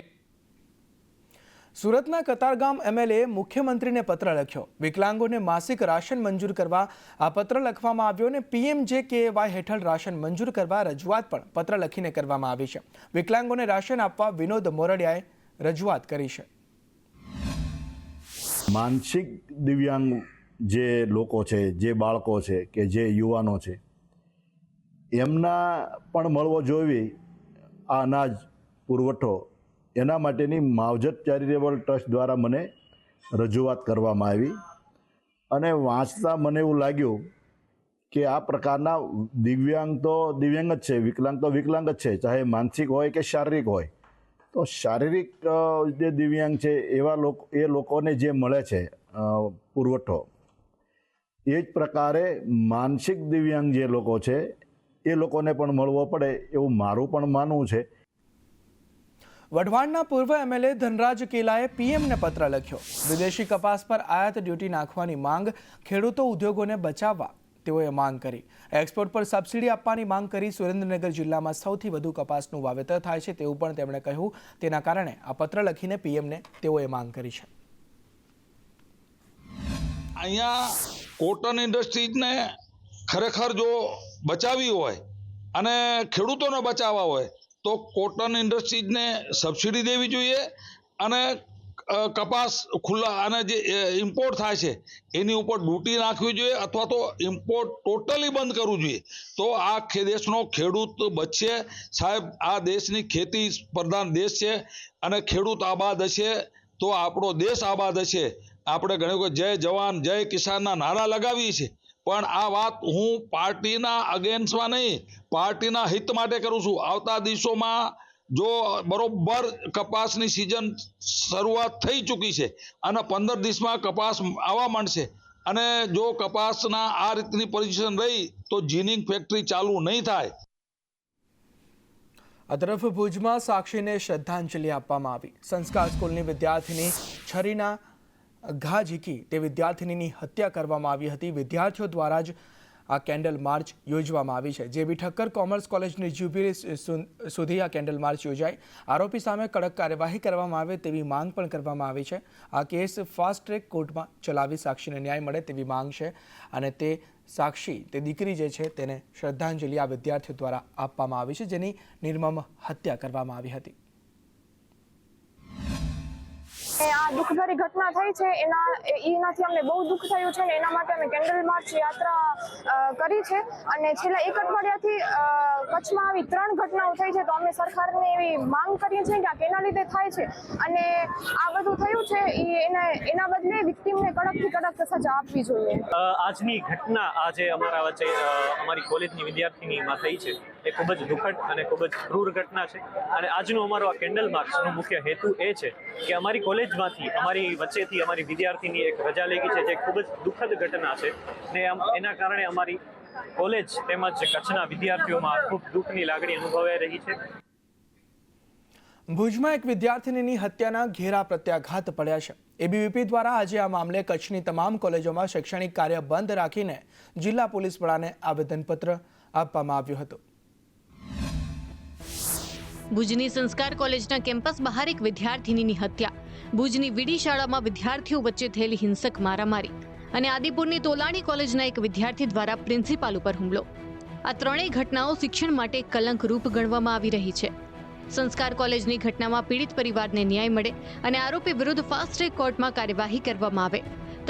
સુરતના કતારગામ એમએલએ મુખ્યમંત્રીને પત્ર લખ્યો. વિકલાંગોને માસિક રાશન મંજૂર કરવા આ પત્ર લખવામાં આવ્યો અને PMJKY હેઠળ રાશન મંજૂર કરવા રજૂઆત પણ પત્ર લખીને કરવામાં આવી છે. વિકલાંગોને રાશન આપવા વિનોદ મોરડિયાએ રજૂઆત કરી છે. માનસિક દિવ્યાંગ જે લોકો છે, જે બાળકો છે કે જે યુવાનો છે, એમના પણ મળવો જોઈએ આ અનાજ પુરવઠો. એના માટેની માવજત ચેરિટેબલ ટ્રસ્ટ દ્વારા મને રજૂઆત કરવામાં આવી અને વાંચતા મને એવું લાગ્યું કે આ પ્રકારના દિવ્યાંગ તો દિવ્યાંગ જ છે, વિકલાંગ તો વિકલાંગ જ છે, ચાહે માનસિક હોય કે શારીરિક હોય. તો શારીરિક જે દિવ્યાંગ છે એવા લોકો, એ લોકોને જે મળે છે પુરવઠો, એ જ પ્રકારે માનસિક દિવ્યાંગ જે લોકો છે એ લોકોને પણ મળવો પડે એવું મારું પણ માનવું છે. વઢવાણના પૂર્વ એમએલએ ધનરાજ કેલાએ પીએમને પત્ર લખ્યો. વિદેશી કપાસ પર આયાત ડ્યુટી નાખવાની માંગ, ખેડૂતો ઉદ્યોગોને બચાવવા તેઓએ માંગ કરી. એક્સપોર્ટ પર સબસિડી આપવાની માંગ કરી. સુરેન્દ્રનગર જિલ્લામાં સૌથી વધુ કપાસનું વાવેતર થાય છે તેવું પણ તેમણે કહ્યું. તેના કારણે આ પત્ર લખીને પીએમને તેઓએ માંગ કરી છે. અહીંયા કોટન ઇન્ડસ્ટ્રીઝને ખરેખર જો બચાવવી હોય અને ખેડૂતોને બચાવવા હોય તો કોટન ઇન્ડસ્ટ્રીઝને સબસિડી દેવી જોઈએ અને કપાસ ખુલ્લા અને જે ઇમ્પોર્ટ થાય છે એની ઉપર ડ્યુટી નાખવી જોઈએ અથવા તો ઇમ્પોર્ટ ટોટલી બંધ કરવું જોઈએ. તો આ દેશનો ખેડૂત બચશે. સાહેબ, આ દેશની ખેતી પ્રધાન દેશ છે અને ખેડૂત આબાદ હશે તો આપણો દેશ આબાદ હશે. આપણે ઘણી વખત જય જવાન જય કિસાનના નારા લગાવીએ છીએ, પણ આ વાત હું પાર્ટીના અગેન્સ્ટમાં નહીં, પાર્ટીના હિત માટે કરું છું. આવતા દિવસોમાં જો બરોબર કપાસની સિઝન શરૂઆત થઈ ચૂકી છે અને 15 દિવસમાં કપાસ આવવા માંડશે અને જો કપાસના આ રીતની પોઝિશન રહી તો જીનિંગ ફેક્ટરી ચાલુ નહીં થાય. આ તરફ ભુજમાં સાક્ષીને શ્રદ્ધાંજલિ આપવામાં આવી. સંસ્કાર સ્કૂલની વિદ્યાર્થીની છરીના ઘા ઝીકી તે વિદ્યાર્થીનીની હત્યા કરવામાં આવી હતી. વિદ્યાર્થીઓ દ્વારા જ આ કેન્ડલ માર્ચ યોજવામાં આવી છે. જેબી ઠક્કર કોમર્સ કોલેજની જ્યુબિલી સુધી આ કેન્ડલ માર્ચ યોજાઈ. આરોપી સામે કડક કાર્યવાહી કરવામાં આવે તેવી માંગ પણ કરવામાં આવી છે. આ કેસ ફાસ્ટ ટ્રેક કોર્ટમાં ચલાવી સાક્ષીને ન્યાય મળે તેવી માંગ છે અને તે સાક્ષી, તે દીકરી જે છે તેને શ્રદ્ધાંજલિ આ વિદ્યાર્થીઓ દ્વારા આપવામાં આવી છે જેની નિર્મમ હત્યા કરવામાં આવી હતી. આ દુઃખભરી ઘટના થઈ છે એનાથી અમને બહુ દુઃખ થયું છે ને એના માટે અમે કેન્ડલ માર્ચ યાત્રા કરી છે અને છેલ્લા એક અઠવાડિયાથી કચ્છમાં આવી 3 ઘટનાઓ થઈ છે તો અમે સરકારને એવી માંગ કરીએ છીએ કે આ કેના લીધે થાય છે અને આ બધું થયું છે એના બદલે વિક્ટીમને કડકથી કડક સજા આપવી જોઈએ. આજની ઘટના આજે અમારા વચ્ચે અમારી કોલેજની વિદ્યાર્થીનીમાં થઈ છે એ ખૂબ જ દુઃખદ અને ખૂબ જ ક્રૂર ઘટના છે અને આજનો અમારો આ કેન્ડલ માર્ચનો મુખ્ય હેતુ એ છે કે અમારી કોલેજમાંથી અમારી વચ્ચેથી અમારી વિદ્યાર્થીની એક રજા લઈ ગઈ છે જે ખૂબ જ દુઃખદ ઘટના છે ને એના કારણે અમારી કોલેજ તેમજ કચ્છના વિદ્યાર્થીઓમાં ખૂબ દુઃખની લાગણી અનુભવાઈ રહી છે. ભુજમાં એક વિદ્યાર્થીનીની હત્યાના ઘેરા પ્રત્યાઘાત પડ્યા છે. એબીવીપી દ્વારા આજે આ મામલે કચ્છની તમામ કોલેજોમાં શૈક્ષણિક કાર્ય બંધ રાખીને જિલ્લા પોલીસ વડાને આવેદનપત્ર આપવામાં આવ્યું હતું. ભુજની સંસ્કાર કોલેજના કેમ્પસ બહાર એક વિદ્યાર્થીનીની હત્યા, ભુજની વીડી શાળામાં વિદ્યાર્થીઓ વચ્ચે થયેલી હિંસક મારામારી અને આદિપુરની તોલાણી કોલેજના એક વિદ્યાર્થી દ્વારા પ્રિન્સિપાલ ઉપર હુમલો. આ ત્રણેય ઘટનાઓ શિક્ષણ માટે કલંકરૂપ ગણવામાં આવી રહી છે. સંસ્કાર કોલેજની ઘટનામાં પીડિત પરિવારને ન્યાય મળે અને આરોપી વિરુદ્ધ ફાસ્ટ ટ્રેક કોર્ટમાં કાર્યવાહી કરવામાં આવે.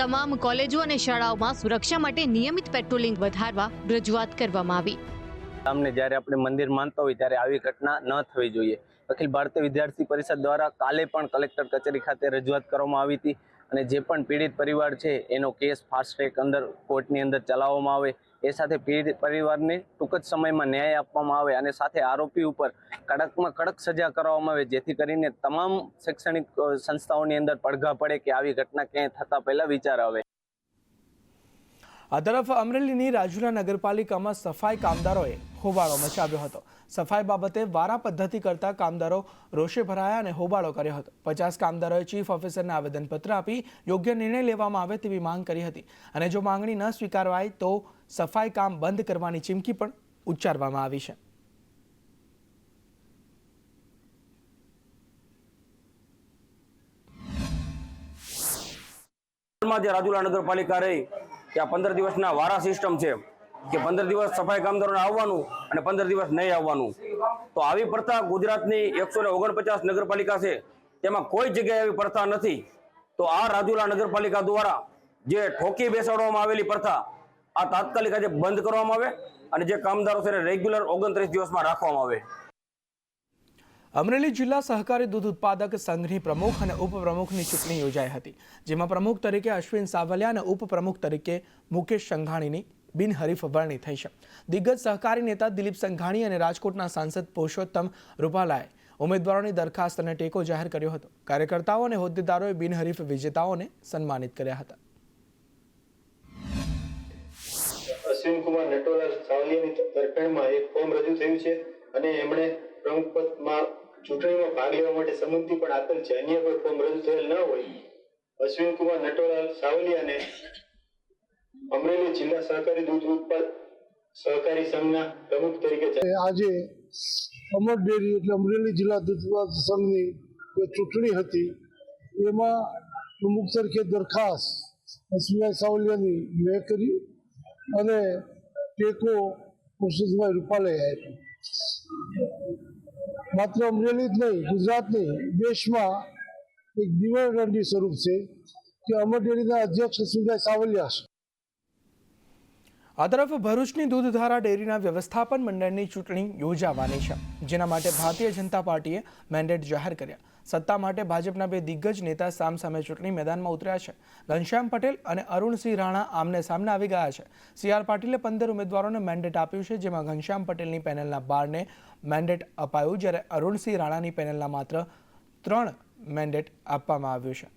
તમામ કોલેજો અને શાળાઓમાં સુરક્ષા માટે નિયમિત પેટ્રોલિંગ વધારવા રજૂઆત કરવામાં આવી. સામને જ્યારે આપણે મંદિર માનતા હોય ત્યારે આવી ઘટના ન થવી જોઈએ. અખિલ ભારતીય વિદ્યાર્થી પરિષદ દ્વારા કાલે પણ કલેક્ટર કચેરી ખાતે રજૂઆત કરવામાં આવી હતી અને જે પણ પીડિત પરિવાર છે એનો કેસ ફાસ્ટ ટ્રેક કોર્ટની અંદર ચલાવવામાં આવે, એ સાથે પીડિત પરિવારને ટૂંક જ સમયમાં ન્યાય આપવામાં આવે અને સાથે આરોપી ઉપર કડકમાં કડક સજા કરવામાં આવે જેથી કરીને તમામ શૈક્ષણિક સંસ્થાઓની અંદર પડઘા પડે કે આવી ઘટના ક્યાંય થતા પહેલા વિચાર આવે. આ તરફ અમરેલીની રાજુલા નગરપાલિકામાં સફાઈ કામદારોએ હોબાળો મચાવ્યો હતો. સફાઈ બાબતે વારા પદ્ધતિ કરતા કામદારો રોષે ભરાયા અને હોબાળો કર્યો હતો. 50 કામદારોએ ચીફ ઓફિસરને આવેદનપત્ર આપી યોગ્ય નિર્ણય લેવામાં આવે તેવી માંગ કરી હતી અને જો માંગણી ન સ્વીકારવાય તો સફાઈ કામ બંધ કરવાની ચીમકી પણ ઉચ્ચારવામાં આવી છે. રાજુલા નગરપાલિકા રહી કે આ 15 દિવસના વારા સિસ્ટમ છે કે 15 દિવસ સફાઈ કામદારોને આવવાનું અને 15 દિવસ નહીં આવવાનું. તો આવી પ્રથા ગુજરાતની 149 નગરપાલિકા છે તેમાં કોઈ જગ્યાએ આવી પ્રથા નથી. તો આ રાજુલા નગરપાલિકા દ્વારા જે ઠોકી બેસાડવામાં આવેલી પ્રથા આ તાત્કાલિક આજે બંધ કરવામાં આવે અને જે કામદારો છે રેગ્યુલર 29 દિવસમાં રાખવામાં આવે. અમરેલી જિલ્લા સહકારી દૂધ ઉત્પાદક સંઘની પ્રમુખ અને ઉપપ્રમુખની ચૂંટણી યોજાઈ હતી, જેમાં પ્રમુખ તરીકે અશ્વિન સાવલિયા અને ઉપપ્રમુખ તરીકે મુકેશ સંઘાણીની બિનહરીફ વરણી થઈ છે. દિગ્ગજ સહકારી નેતા દિલીપ સંઘાણી અને રાજકોટના સાંસદ પુરુષોત્તમ રૂપાલાએ ઉમેદવારોની દરખાસ્ત અને ટેકો જાહેર કર્યો હતો. કાર્યકર્તાઓ અને હોદ્દેદારોએ બિનહરીફ વિજેતાઓને સન્માનિત કર્યા હતા. અશ્વિન કુમાર નટોલાલ સાવલિયાની તરફેણમાં એક ફોર્મ રજૂ થયું છે અને એમણે પ્રમુખ પદમાં ચૂંટણીમાં ભાગ લેવા માટે સંમતિ પણ આપેલ છે. અન્ય કોઈ ફોર્મ રજૂ થયેલ ન હોય. અશ્વિન કુમાર નટોલાલ સાવલિયાને અમરેલી જિલ્લા સહકારી દૂધ ઉત્પાદક સહકારી સંઘના પ્રમુખ તરીકે આજે અમર ડેરી એટલે અમરેલી જિલ્લા દૂધ ઉત્પાદક સંઘની ચૂંટણી હતી, એમાં પ્રમુખ તરીકે દરખાસ્ત અશ્વિન સાવલિયાની મેં કરી અને ટેકો પુરુષોત્તમભાઈ રૂપાલાએ આપ્યો. માત્ર અમરેલી જ નહીં, ગુજરાત નહીં, દેશમાં એક દિવાળી સ્વરૂપ છે કે અમર ડેરીના અધ્યક્ષ અશ્વિનભાઈ સાવલિયા છે. આ તરફ ભરૂચની દૂધધારા ડેરીના વ્યવસ્થાપન મંડળની ચૂંટણી યોજાવાની છે, જેના માટે ભારતીય જનતા પાર્ટીએ મેન્ડેટ જાહેર કર્યા. સત્તા માટે ભાજપના બે દિગ્ગજ નેતા સામસામે ચૂંટણી મેદાનમાં ઉતર્યા છે. ઘનશ્યામ પટેલ અને અરુણસિંહ રાણા આમને સામને આવી ગયા છે. CR પાટીલે 15 ઉમેદવારોને મેન્ડેટ આપ્યું છે, જેમાં ઘનશ્યામ પટેલની પેનલના 12ને મેન્ડેટ અપાયું, જ્યારે અરુણસિંહ રાણાની પેનલના માત્ર 3 મેન્ડેટ આપવામાં આવ્યું છે.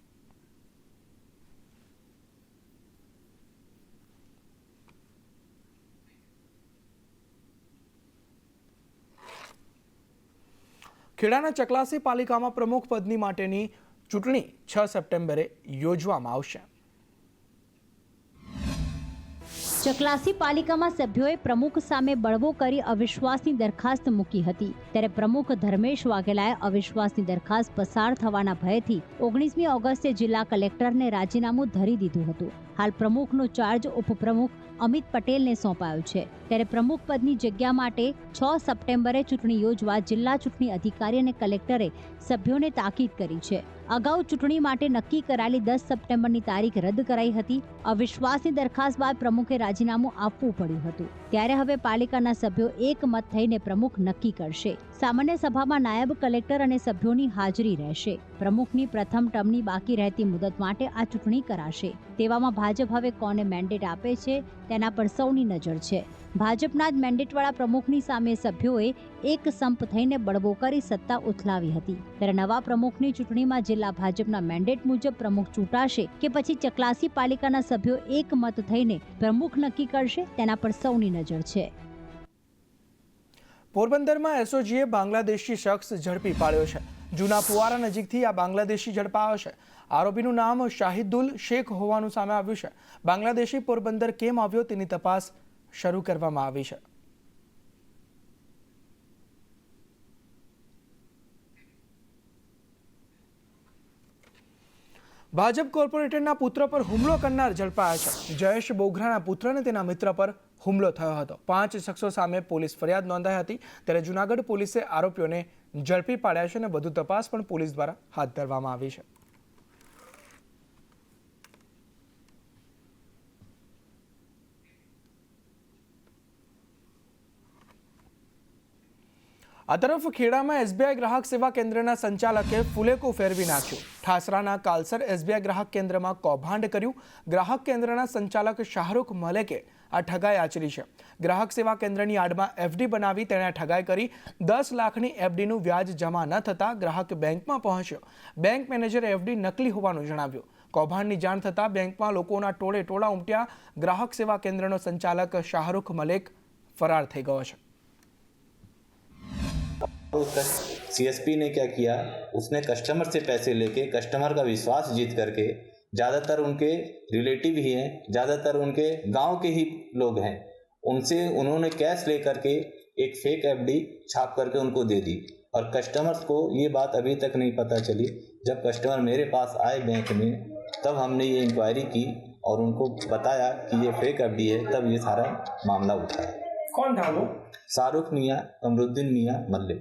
ખેડાના ચકલાસી પાલિકામાં પ્રમુખ પદની માટેની ચૂંટણી 6 સપ્ટેમ્બરે યોજવામાં આવશે. ચકલાસી પાલિકામાં સભ્યોએ પ્રમુખ સામે બળવો કરી અવિશ્વાસની દરખાસ્ત મૂકી હતી, ત્યારે પ્રમુખ ધર્મેશ વાઘેલાએ અવિશ્વાસની દરખાસ્ત પસાર થવાના ભયથી 19મી ઓગસ્ટે જિલ્લા કલેક્ટરને રાજીનામું ધરી દીધું હતું. હાલ પ્રમુખનો ચાર્જ ઉપપ્રમુખ અમિત પટેલને સોંપાયો છે, ત્યારે પ્રમુખ પદની જગ્યા માટે 6 સપ્ટેમ્બરે ચૂંટણી યોજવા જિલ્લા ચૂંટણી અધિકારી અને કલેક્ટરે સભ્યોને તાકીદ કરી છે. અગાઉ ચૂંટણી માટે નક્કી કરાયેલી 10 સપ્ટેમ્બરની તારીખ રદ કરાઈ હતી. અવિશ્વાસની દરખાસ્ત બાદ પ્રમુખે રાજીનામું આપવું પડ્યું હતું. ત્યારે હવે પાલિકાના સભ્યો એકમત થઈને પ્રમુખ નક્કી કરશે. સામાન્ય સભામાં નાયબ કલેક્ટર અને સભ્યોની હાજરી રહેશે. પ્રમુખની પ્રથમ ટર્મની બાકી રહેતી મુદત માટે આ ચૂંટણી કરાશે. તેવામાં ભાજપ હવે કોને મેન્ડેટ આપે છે તેના પર સૌની નજર છે. ભાજપના જ મેન્ડેટવાળા પ્રમુખની સામે સભ્યોએ એક સંપ થઈને બળવો કરી સત્તા ઉથલાવી હતી. ત્યારે નવા પ્રમુખની ચૂંટણીમાં જિલ્લા ભાજપના મેન્ડેટ મુજબ પ્રમુખ ચૂંટાશે કે પછી ચકલાસી પાલિકાના સભ્યો એકમત થઈને પ્રમુખ નક્કી કરશે તેના પર સૌની નજર છે. પોરબંદરમાં એસઓજીએ બાંગ્લાદેશી શખ્સ ઝડપી પાડ્યો છે. જૂના ફુવારા નજીકથી આ બાંગ્લાદેશી ઝડપાયો છે. આરોપીનું નામ શાહિદુલ શેખ હોવાનું સામે આવ્યું છે. બાંગ્લાદેશી પોરબંદર કેમ આવ્યો તેની તપાસ શરૂ કરવામાં આવી છે. ભાજપ કોર્પોરેટરના પુત્ર પર હુમલો કરનાર ઝડપાયા છે. જયેશ બોઘરાના પુત્રને તેના મિત્ર પર હુમલો થયો હતો. 5 શખ્સો સામે પોલીસ ફરિયાદ નોંધાઈ હતી. ત્યારે જૂનાગઢ પોલીસે આરોપીઓને ઝડપી પાડ્યા છે અને વધુ તપાસ પણ પોલીસ દ્વારા હાથ ધરવામાં આવી છે. આ તરફ ખેડામાં એસબીઆઈ ગ્રાહક સેવા કેન્દ્રના સંચાલકે ફુલેકો ફેરવી નાખ્યું. ઠાસરાના કાલસર એસબીઆઈ ગ્રાહક કેન્દ્રમાં કૌભાંડ કર્યું. ગ્રાહક કેન્દ્રના સંચાલક શાહરૂખ મલેકે આ ઠગાઈ આચરી છે. ગ્રાહક સેવા કેન્દ્રની આડમાં એફડી બનાવી તેણે ઠગાઈ કરી. 10 લાખની એફડીનું વ્યાજ જમા ન થતાં ગ્રાહક બેંકમાં પહોંચ્યો. બેંક મેનેજરે એફડી નકલી હોવાનું જણાવ્યું. કૌભાંડની જાણ થતાં બેંકમાં લોકોના ટોળે ટોળા ઉમટ્યા. ગ્રાહક સેવા કેન્દ્રનો સંચાલક શાહરૂખ મલેક ફરાર થઈ ગયો છે. सीएसपी ने क्या किया, उसने कस्टमर से पैसे लेके कस्टमर का विश्वास जीत करके, ज़्यादातर उनके रिलेटिव ही हैं, ज़्यादातर उनके गांव के ही लोग हैं, उनसे उन्होंने कैश ले करके एक फेक एफडी छाप करके उनको दे दी. और कस्टमर्स को ये बात अभी तक नहीं पता चली. जब कस्टमर मेरे पास आए बैंक में तब हमने ये इंक्वायरी की और उनको बताया कि ये फेक एफडी है. तब ये सारा मामला उठा. कौन था वो? शाहरुख मियाँ, कमरुद्दीन मियाँ मल्ले.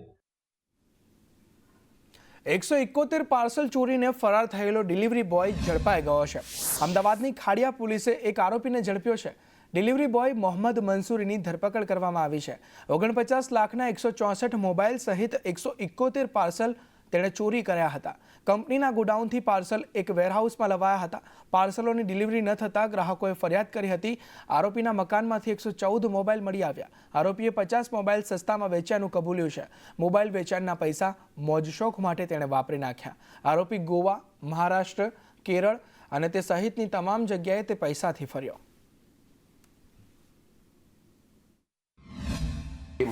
171 પાર્સલ ચોરીને ફરાર થયેલો ડિલિવરી બોય ઝડપાઈ ગયો છે. અમદાવાદની ખાડિયા પોલીસે એક આરોપીને ઝડપ્યો છે. ડિલિવરી બોય મોહમ્મદ મંસૂરીની ધરપકડ કરવામાં આવી છે. 49 લાખના 164 મોબાઈલ સહિત 171 પાર્સલ તેણે ચોરી કર્યા હતા. કંપનીના ગોડાઉનથી પાર્સલ એક વેરહાઉસમાં લવાયા હતા. પાર્સલોની ડિલિવરી ન થતાં ગ્રાહકોએ ફરિયાદ કરી હતી. આરોપીના મકાનમાંથી 114 મોબાઈલ મળી આવ્યા. આરોપીએ 50 મોબાઈલ સસ્તામાં વેચ્યાનું કબૂલ્યું છે. મોબાઈલ વેચાણના પૈસા મોજશોખ માટે તેણે વાપરી નાખ્યા. આરોપી ગોવા, મહારાષ્ટ્ર, કેરળ અને તે સહિતની તમામ જગ્યાએ તે પૈસાથી ફર્યો.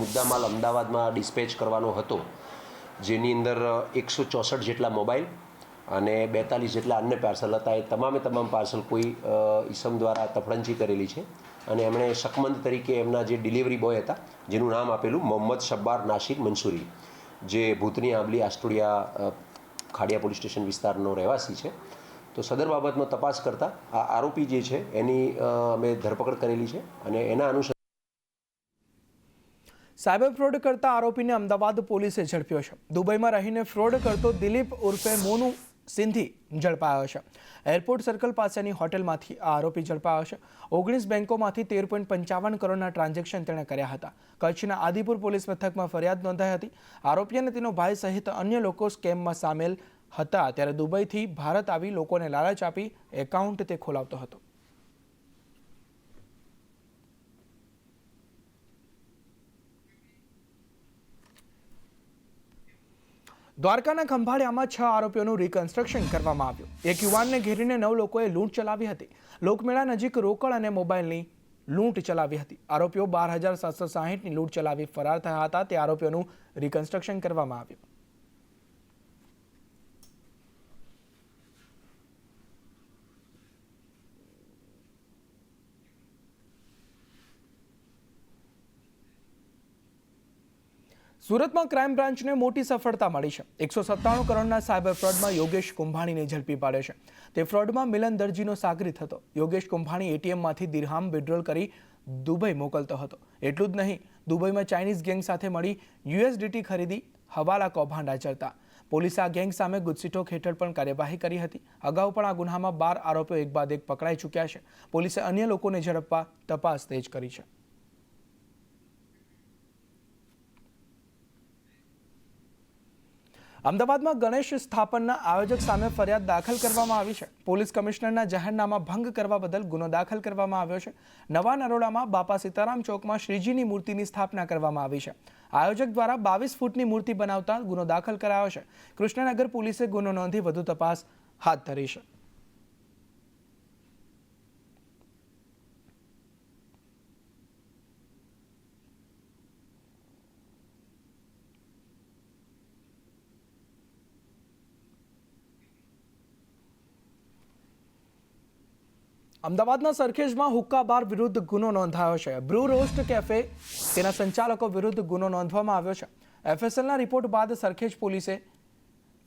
મુદ્દામાલ અમદાવાદમાં ડિસ્પેચ કરવાનો હતો, જેની અંદર 164 જેટલા મોબાઈલ અને 42 જેટલા અન્ય પાર્સલ હતા. એ તમામ પાર્સલ કોઈ ઈસમ દ્વારા તફડંચી કરેલી છે અને એમણે શકમંદ તરીકે એમના જે ડિલિવરી બોય હતા, જેનું નામ આપેલું મોહમ્મદ શબ્બાર નાસિર મંસૂરી, જે ભૂતની આંબલી આસ્ટોડિયા ખાડિયા પોલીસ સ્ટેશન વિસ્તારનો રહેવાસી છે. તો સદર બાબતમાં તપાસ કરતાં આ આરોપી જે છે એની અમે ધરપકડ કરેલી છે અને એના અનુસંધાને સાયબર ફ્રોડ કરતા આરોપીને અમદાવાદ પોલીસે ઝડપ્યો છે. દુબઈમાં રહીને ફ્રોડ કરતો દિલીપ ઉર્ફે મોનુ સિંધી ઝડપાયો છે. એરપોર્ટ સર્કલ પાસેની હોટેલમાંથી આ આરોપી ઝડપાયો છે. 19 બેંકોમાંથી 13.55 કરોડના ટ્રાન્ઝેક્શન તેણે કર્યા હતા. કચ્છના આદિપુર પોલીસ મથકમાં ફરિયાદ નોંધાઈ હતી. આરોપી અને તેનો ભાઈ સહિત અન્ય લોકો સ્કેમમાં સામેલ હતા. ત્યારે દુબઈથી ભારત આવી લોકોને લાલચ આપી એકાઉન્ટ તે ખોલાવતો હતો. દ્વારકાના ખંભાળિયામાં 6 આરોપીઓનું રિકન્સ્ટ્રક્શન કરવામાં આવ્યું. એક યુવાનને ઘેરીને 9 લોકોએ લૂંટ ચલાવી હતી. લોકમેળા નજીક રોકડ અને મોબાઈલની લૂંટ ચલાવી હતી. આરોપીઓ 12,760ની લૂંટ ચલાવી ફરાર થયા હતા. તે આરોપીઓનું રિકન્સ્ટ્રક્શન કરવામાં આવ્યું. સુરતમાં ક્રાઇમ બ્રાન્ચને મોટી સફળતા મળી છે. 197 કરોડના સાયબર ફ્રોડમાં યોગેશ કુંભાણીને ઝડપી પાડ્યો છે. તે ફ્રોડમાં મિલન દરજીનો સાગરીત હતો. યોગેશ કુંભાણી એટીએમમાંથી દિરહામ વિડ્રોલ કરી દુબઈ મોકલતો હતો. એટલું જ નહીં, દુબઈમાં ચાઇનીઝ ગેંગ સાથે મળી યુએસડીટી ખરીદી હવાલા કૌભાંડ આચરતા. પોલીસે આ ગેંગ સામે ગુજસીટોક હેઠળ પણ કાર્યવાહી કરી હતી. અગાઉ પણ આ ગુન્હામાં 12 આરોપીઓ એક બાદ એક પકડાઈ ચૂક્યા છે. પોલીસે અન્ય લોકોને ઝડપવા તપાસ તેજ કરી છે. અમદાવાદમાં ગણેશ સ્થાપનના આયોજક સામે ફરિયાદ દાખલ કરવામાં આવી છે. પોલીસ કમિશનરના જાહેરનામા ભંગ કરવા બદલ ગુનો દાખલ કરવામાં આવ્યો છે. નવા નરોડામાં બાપા સીતારામ ચોકમાં શ્રીજીની મૂર્તિની સ્થાપના કરવામાં આવી છે. આયોજક દ્વારા 22 ફૂટની મૂર્તિ બનાવતા ગુનો દાખલ કરાયો છે. કૃષ્ણનગર પોલીસે ગુનો નોંધી વધુ તપાસ હાથ ધરી છે. અમદાવાદના સરખેજમાં હુક્કા બાર વિરુદ્ધ ગુનો નોંધાયો છે. બ્રુ રોસ્ટ કેફે તેના સંચાલકો વિરુદ્ધ ગુનો નોંધવામાં આવ્યો છે. એફએસએલના રિપોર્ટ બાદ સરખેજ પોલીસે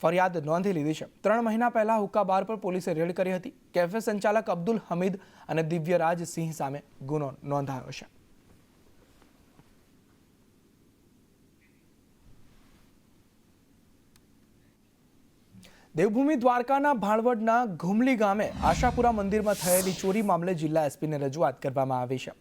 ફરિયાદ નોંધી લીધી છે. 3 મહિના પહેલા હુક્કા બાર પર પોલીસે રેડ કરી હતી. કેફે સંચાલક અબ્દુલ હમીદ અને દિવ્યરાજ સિંહ સામે ગુનો નોંધાયો છે. દેવભૂમિ દ્વારકાના ભાણવડના ઘુમલી ગામે આશાપુરા મંદિરમાં થયેલી ચોરી મામલે જિલ્લા એસપીને રજૂઆત કરવામાં આવી છે.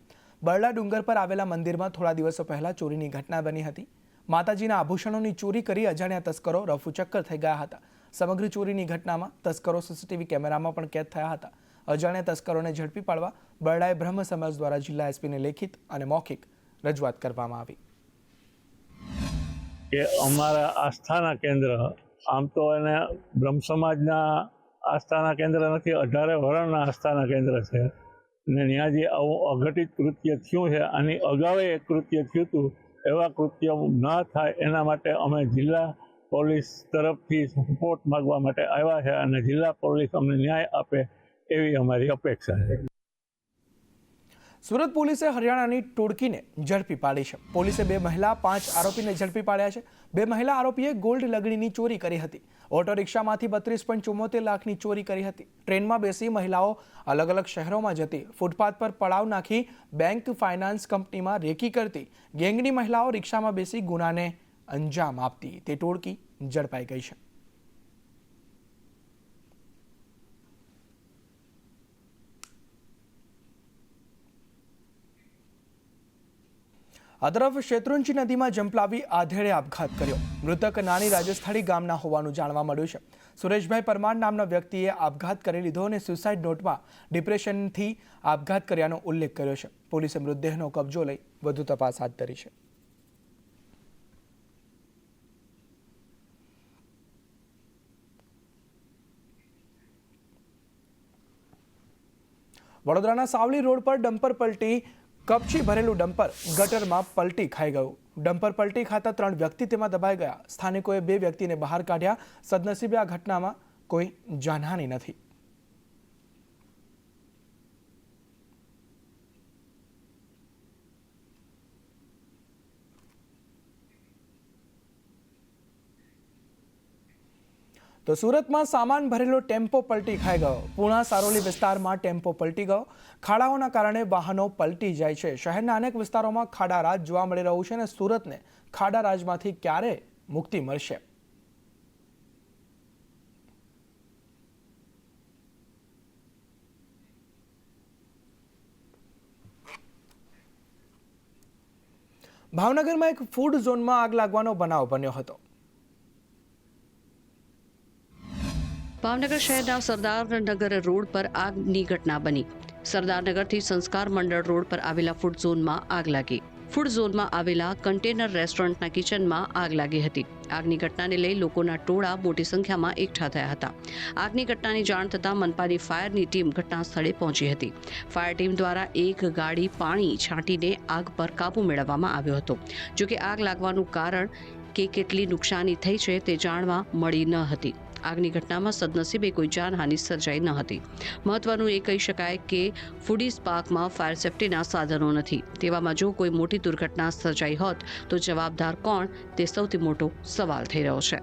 બરડા ડુંગર પર આવેલા મંદિરમાં થોડા દિવસો પહેલા ચોરીની ઘટના બની હતી. માતાજીના આભૂષણોની ચોરી કરી અજાણ્યા તસ્કરો રફુચક્કર થઈ ગયા હતા. સમગ્ર ચોરીની ઘટનામાં તસ્કરો સીસીટીવી કેમેરામાં પણ કેદ થયા હતા. અજાણ્યા તસ્કરોને ઝડપી પાડવા બરડાએ બ્રહ્મ સમાજ દ્વારા જિલ્લા એસપીને લેખિત અને મૌખિક રજૂઆત કરવામાં આવી. કે અમારા આસ્થાના કેન્દ્ર આમ તો એને બ્રહ્મ સમાજના આસ્થાના કેન્દ્ર નથી, 18 વરણના આસ્થાના કેન્દ્ર છે. ને ત્યાં જે આવું અઘટિત કૃત્ય થયું છે, આની અગાઉ એક કૃત્ય થયું હતું, એવા કૃત્ય ન થાય એના માટે અમે જિલ્લા પોલીસ તરફથી સપોર્ટ માગવા માટે આવ્યા છે અને જિલ્લા પોલીસ અમને ન્યાય આપે એવી અમારી અપેક્ષા છે. સુરત પોલીસે હરિયાણાની ટોળકીને ઝડપી પાડી છે. પોલીસે 2 મહિલા 5 આરોપીને ઝડપી પાડ્યા છે. 2 મહિલા આરોપીએ ગોલ્ડ લગડીની ચોરી કરી હતી. ઓટો રિક્ષામાંથી 32.74 લાખની ચોરી કરી હતી. ટ્રેનમાં બેસી મહિલાઓ અલગ અલગ શહેરોમાં જતી, ફૂટપાથ પર પડાવ નાખી બેંક ફાઇનાન્સ કંપનીમાં રેકી કરતી ગેંગની મહિલાઓ રિક્ષામાં બેસી ગુનાને અંજામ આપતી તે ટોળકી ઝડપાઈ ગઈ છે. આ તરફ શેત્રુંજી નદીમાં જંપલાવી આધેડે આપઘાત કર્યો. મૃતક નાની રાજસ્થાળી ગામના હોવાનું જાણવા મળ્યું છે. સુરેશભાઈ પરમાર નામના વ્યક્તિએ આપઘાત કરી લીધો અને સુસાઇડ નોટમાં ડિપ્રેશનથી આપઘાત કર્યાનો ઉલ્લેખ કર્યો છે. પોલીસે મૃતદેહનો કબજો લઈ વધુ તપાસ હાથ ધરી છે. વડોદરાના સાવલી રોડ પર ડમ્પર પલટી કપચી ભરેલું ડમ્પર ગટરમાં પલટી ખાઈ ગયું. ડમ્પર પલટી ખાતા 3 વ્યક્તિ તેમાં દબાઈ ગયા. સ્થાનિકોએ 2 વ્યક્તિને બહાર કાઢ્યા. સદનસીબે આ ઘટનામાં કોઈ જાનહાનિ નથી. તો સુરતમાં સામાન ભરેલો ટેમ્પો પલટી ખાઈ ગયો. પૂણા સારોલી વિસ્તારમાં ટેમ્પો પલટી ગયો. ખાડાઓના કારણે વાહનો પલટી જાય છે. શહેરના અનેક વિસ્તારોમાં ખાડા રાજ જોવા મળી રહ્યું છે અને સુરતને ખાડા રાજમાંથી ક્યારે મુક્તિ મળશે? ભાવનગરમાં એક ફૂડ ઝોનમાં આગ લાગવાનો બનાવ બન્યો હતો. ભાવનગર શહેરના સરદારનગર રોડ પર આગની ઘટના બની. સરદારનગરથી સંસ્કાર મંડળ રોડ પર આવેલા ફૂડ ઝોનમાં આગ લાગી. ફૂડ ઝોનમાં આવેલા કન્ટેનર રેસ્ટોરન્ટના કિચનમાં આગ લાગી હતી. આગની ઘટનાને લઈ લોકોના ટોળા મોટી સંખ્યામાં એકઠા થયા હતા. આગની ઘટનાની જાણ થતાં મનપાની ફાયરની ટીમ ઘટના સ્થળે પહોંચી હતી. ફાયર ટીમ દ્વારા એક ગાડી પાણી છાંટીને આગ પર કાબુ મેળવવામાં આવ્યો હતો. જોકે આગ લાગવાનું કારણ કે કેટલી નુકસાની થઈ છે તે જાણવા મળી ન હતી. આગની ઘટનામાં સદનસીબે કોઈ જાનહાનિ સર્જાઈ ન હતી. મહત્વનું એ કહી શકાય કે ફૂડીઝ પાર્કમાં ફાયર સેફ્ટીના સાધનો નથી. તેવામાં જો કોઈ મોટી દુર્ઘટના સર્જાઈ હોત તો જવાબદાર કોણ તે સૌથી મોટો સવાલ થઈ રહ્યો છે.